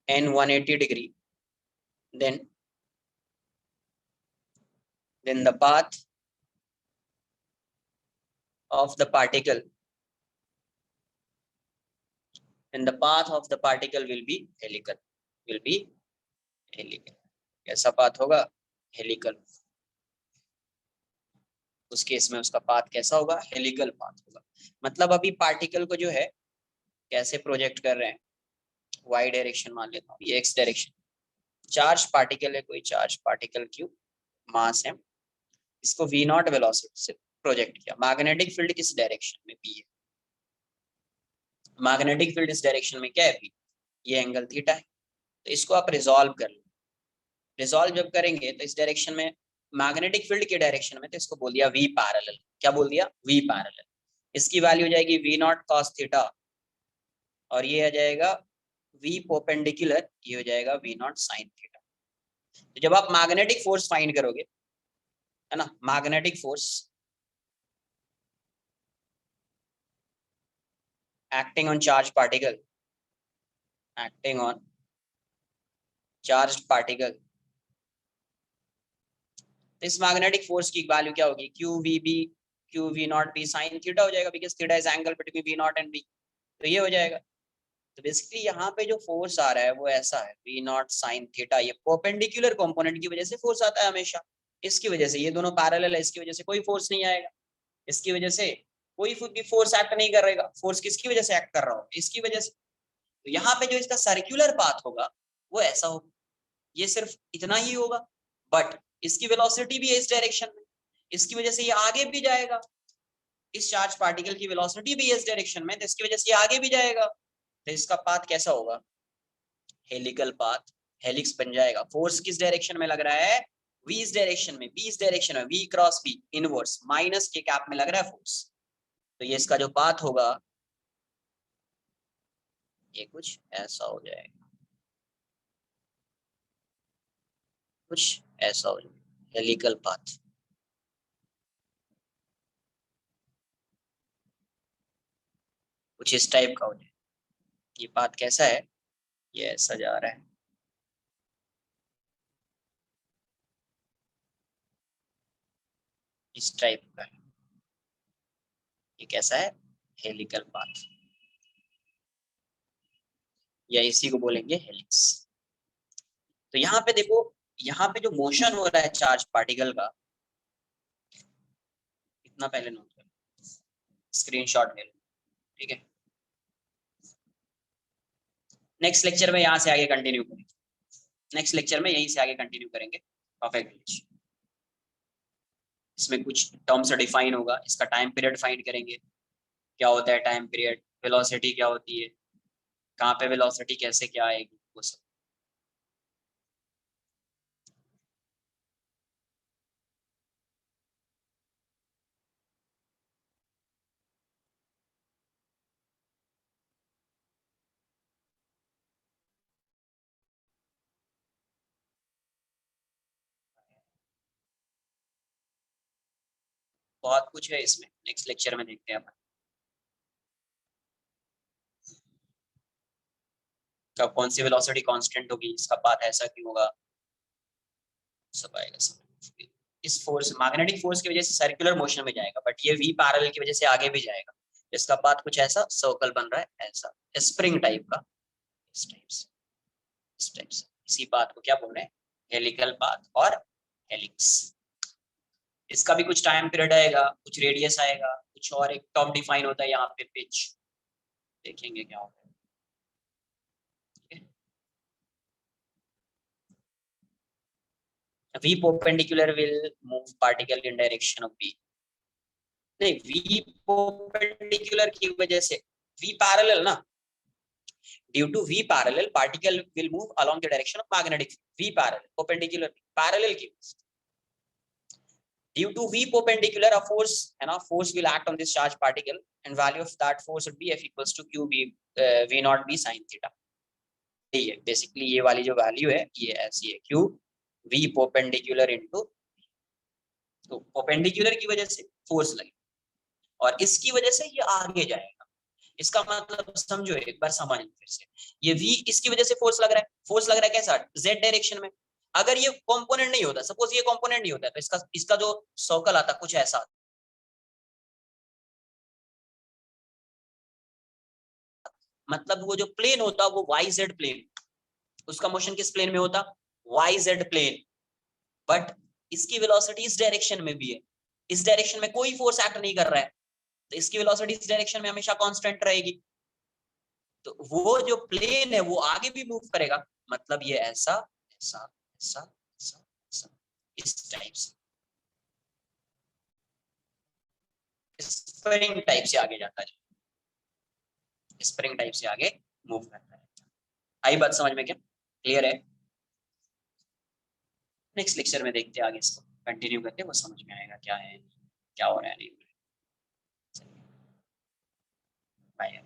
and 180 degree, then the path of the particle, then the path of the particle will be helical, will be helical। कैसा path होगा? Helical. उस case में उसका path कैसा होगा? Helical path होगा। मतलब अभी पार्टिकल को जो है कैसे प्रोजेक्ट कर रहे हैं? वाई डायरेक्शन मान लेता हूँ, ये एक्स डायरेक्शन। चार्ज पार्टिकल है, कोई चार्ज पार्टिकल क्यू, मास है, इसको वी नॉट वेलोसिटी से प्रोजेक्ट किया। मैग्नेटिक फील्ड किस डायरेक्शन में? पी है। मैग्नेटिक फील्ड इस डायरेक्शन में क्या है? पी। ये एंगल थीटा है। तो इसको आप रिजॉल्व कर लो। रिजॉल्व जब करेंगे तो इस डायरेक्शन में, मैग्नेटिक फील्ड के डायरेक्शन में, तो इसको बोल दिया वी पैरेलल। क्या बोल दिया? We parallel. इसकी वैल्यू हो जाएगी वी नॉट कॉस थीटा, और ये आ जाएगा वी परपेंडिकुलर, ये हो जाएगा वी नॉट साइन थीटा। तो जब आप मैग्नेटिक फोर्स फाइंड करोगे, है ना, magnetic force acting on charged particle, acting on charged particle, तो इस मैग्नेटिक फोर्स की वैल्यू क्या होगी? Q V B, Q V not B sine theta हो जाएगा, because theta is angle between V not and B. तो ये हो जाएगा। तो बेसिकली यहाँ पे जो फोर्स आ रहा है वो ऐसा है, वी नॉट साइन थीटा। ये परपेंडिकुलर कंपोनेंट की वजह से फोर्स आता है हमेशा। इसकी वजह से, ये दोनों पैरेलल है, इसकी वजह से कोई फोर्स नहीं आएगा। इसकी वजह से कोई भी फोर्स एक्ट नहीं करेगा। फोर्स किसकी वजह से एक्ट कर रहा हो? इसकी वजह से। तो यहाँ पे जो इसका सर्कुलर पाथ होगा वो ऐसा होगा। ये सिर्फ इतना ही होगा, बट इसकी वेलोसिटी भी है इस डायरेक्शन में, इसकी वजह से ये आगे भी जाएगा। इस चार्ज पार्टिकल की वेलोसिटी भी है इस डायरेक्शन में, तो इसकी वजह से ये आगे भी जाएगा। तो इसका पाथ कैसा होगा? हेलिकल पाथ, हेलिक्स बन जाएगा। फोर्स किस डायरेक्शन में लग रहा है? वी इस डायरेक्शन में, बी इस डायरेक्शन में, V cross B inverse minus K cap में लग रहा है फोर्स। तो ये इसका जो पाथ होगा ये कुछ ऐसा हो जाएगा, कुछ ऐसा हो जाएगा, हेलिकल पाथ। कुछ इस टाइप का हो जाएगा। ये पाथ कैसा है? ये ऐसा जा रहा है, इस टाइप का है। ये कैसा है? हेलिकल पाथ, या इसी को बोलेंगे हेलिक्स। तो यहाँ पे देखो, यहाँ पे जो मोशन हो रहा है चार्ज पार्टिकल का, इतना पहले नोट कर, स्क्रीनशॉट ले लो, ठीक है। नेक्स्ट लेक्चर में यहाँ से आगे कंटिन्यू करेंगे, नेक्स्ट लेक्चर में यहीं से आगे कंटिन्यू करेंगे परफेक्ट ग्लिच। इसमें कुछ टर्म्स डिफाइन होगा, इसका टाइम पीरियड फाइंड करेंगे, क्या होता है टाइम पीरियड, वेलोसिटी क्या होती है, कहाँ पे वेलोसिटी कैसे क्या आएगी, वो सब। बहुत कुछ है इसमें, नेक्स्ट लेक्चर में देखते हैं अपन कब कौन सी वेलोसिटी कांस्टेंट होगी, इसका पाथ ऐसा क्यों होगा, सब आएगा समझ। इस फोर्स, मैग्नेटिक फोर्स की वजह से सर्कुलर मोशन में जाएगा, बट ये वी पैरेलल की वजह से आगे भी जाएगा। इसका पाथ कुछ ऐसा सर्कल बन रहा है, ऐसा स्प्रिंग टाइप का, इस टाइप से, इस टाइप से। इसी पाथ को क्या बोल रहे हैं? हेलिकल पाथ और हेलिक्स। इसका भी कुछ टाइम पीरियड आएगा, कुछ रेडियस आएगा, कुछ और एक टर्म डिफाइन होता है यहाँ पे पिच, देखेंगे क्या होता है। V perpendicular will move particle in direction of V। नहीं, V perpendicular की वजह से V parallel ना, due to V parallel particle will move along the direction of magnetic V parallel, perpendicular parallel की due to V perpendicular a force है ना, force will act on this charged particle and value of that force would be F equals to Q V naught B sin theta। यही है basically, ये वाली जो value है ये ऐसी है, Q V perpendicular into, तो परपेंडिकुलर की वजह से फोर्स लगे और इसकी वजह से ये आगे जाएगा। इसका मतलब समझो, एक बार समझ फिर से, ये V इसकी वजह से फोर्स लग रहा है, फोर्स लग रहा है कैसा, Z डायरेक्शन में। अगर ये कंपोनेंट नहीं होता, सपोज ये कंपोनेंट नहीं होता, तो इसका जो सर्कल आता कुछ ऐसा, मतलब वो जो प्लेन होता वो YZ प्लेन, उसका मोशन किस प्लेन में होता, YZ प्लेन, बट इसकी वेलोसिटी इस डायरेक्शन में भी है, इस डायरेक्शन में कोई फोर्स एक्ट नहीं कर रहा है, तो इसकी वेलोसिटी इस डायरेक्शन में हमेशा कांस्टेंट रहेगी, तो वो जो प्लेन है वो आगे भी मूव करेगा, मतलब ये ऐसा ऐसा ऐसा ऐसा ऐसा इस टाइप से, स्प्रिंग टाइप से आगे जाता है, स्प्रिंग टाइप से आगे मूव करता है। आई बात समझ में क्या, क्लियर है? नेक्स्ट लेक्चर में देखते हैं आगे, इसको कंटिन्यू करते हैं, वो समझ में आएगा क्या है, क्या हो रहा है नहीं। बाय।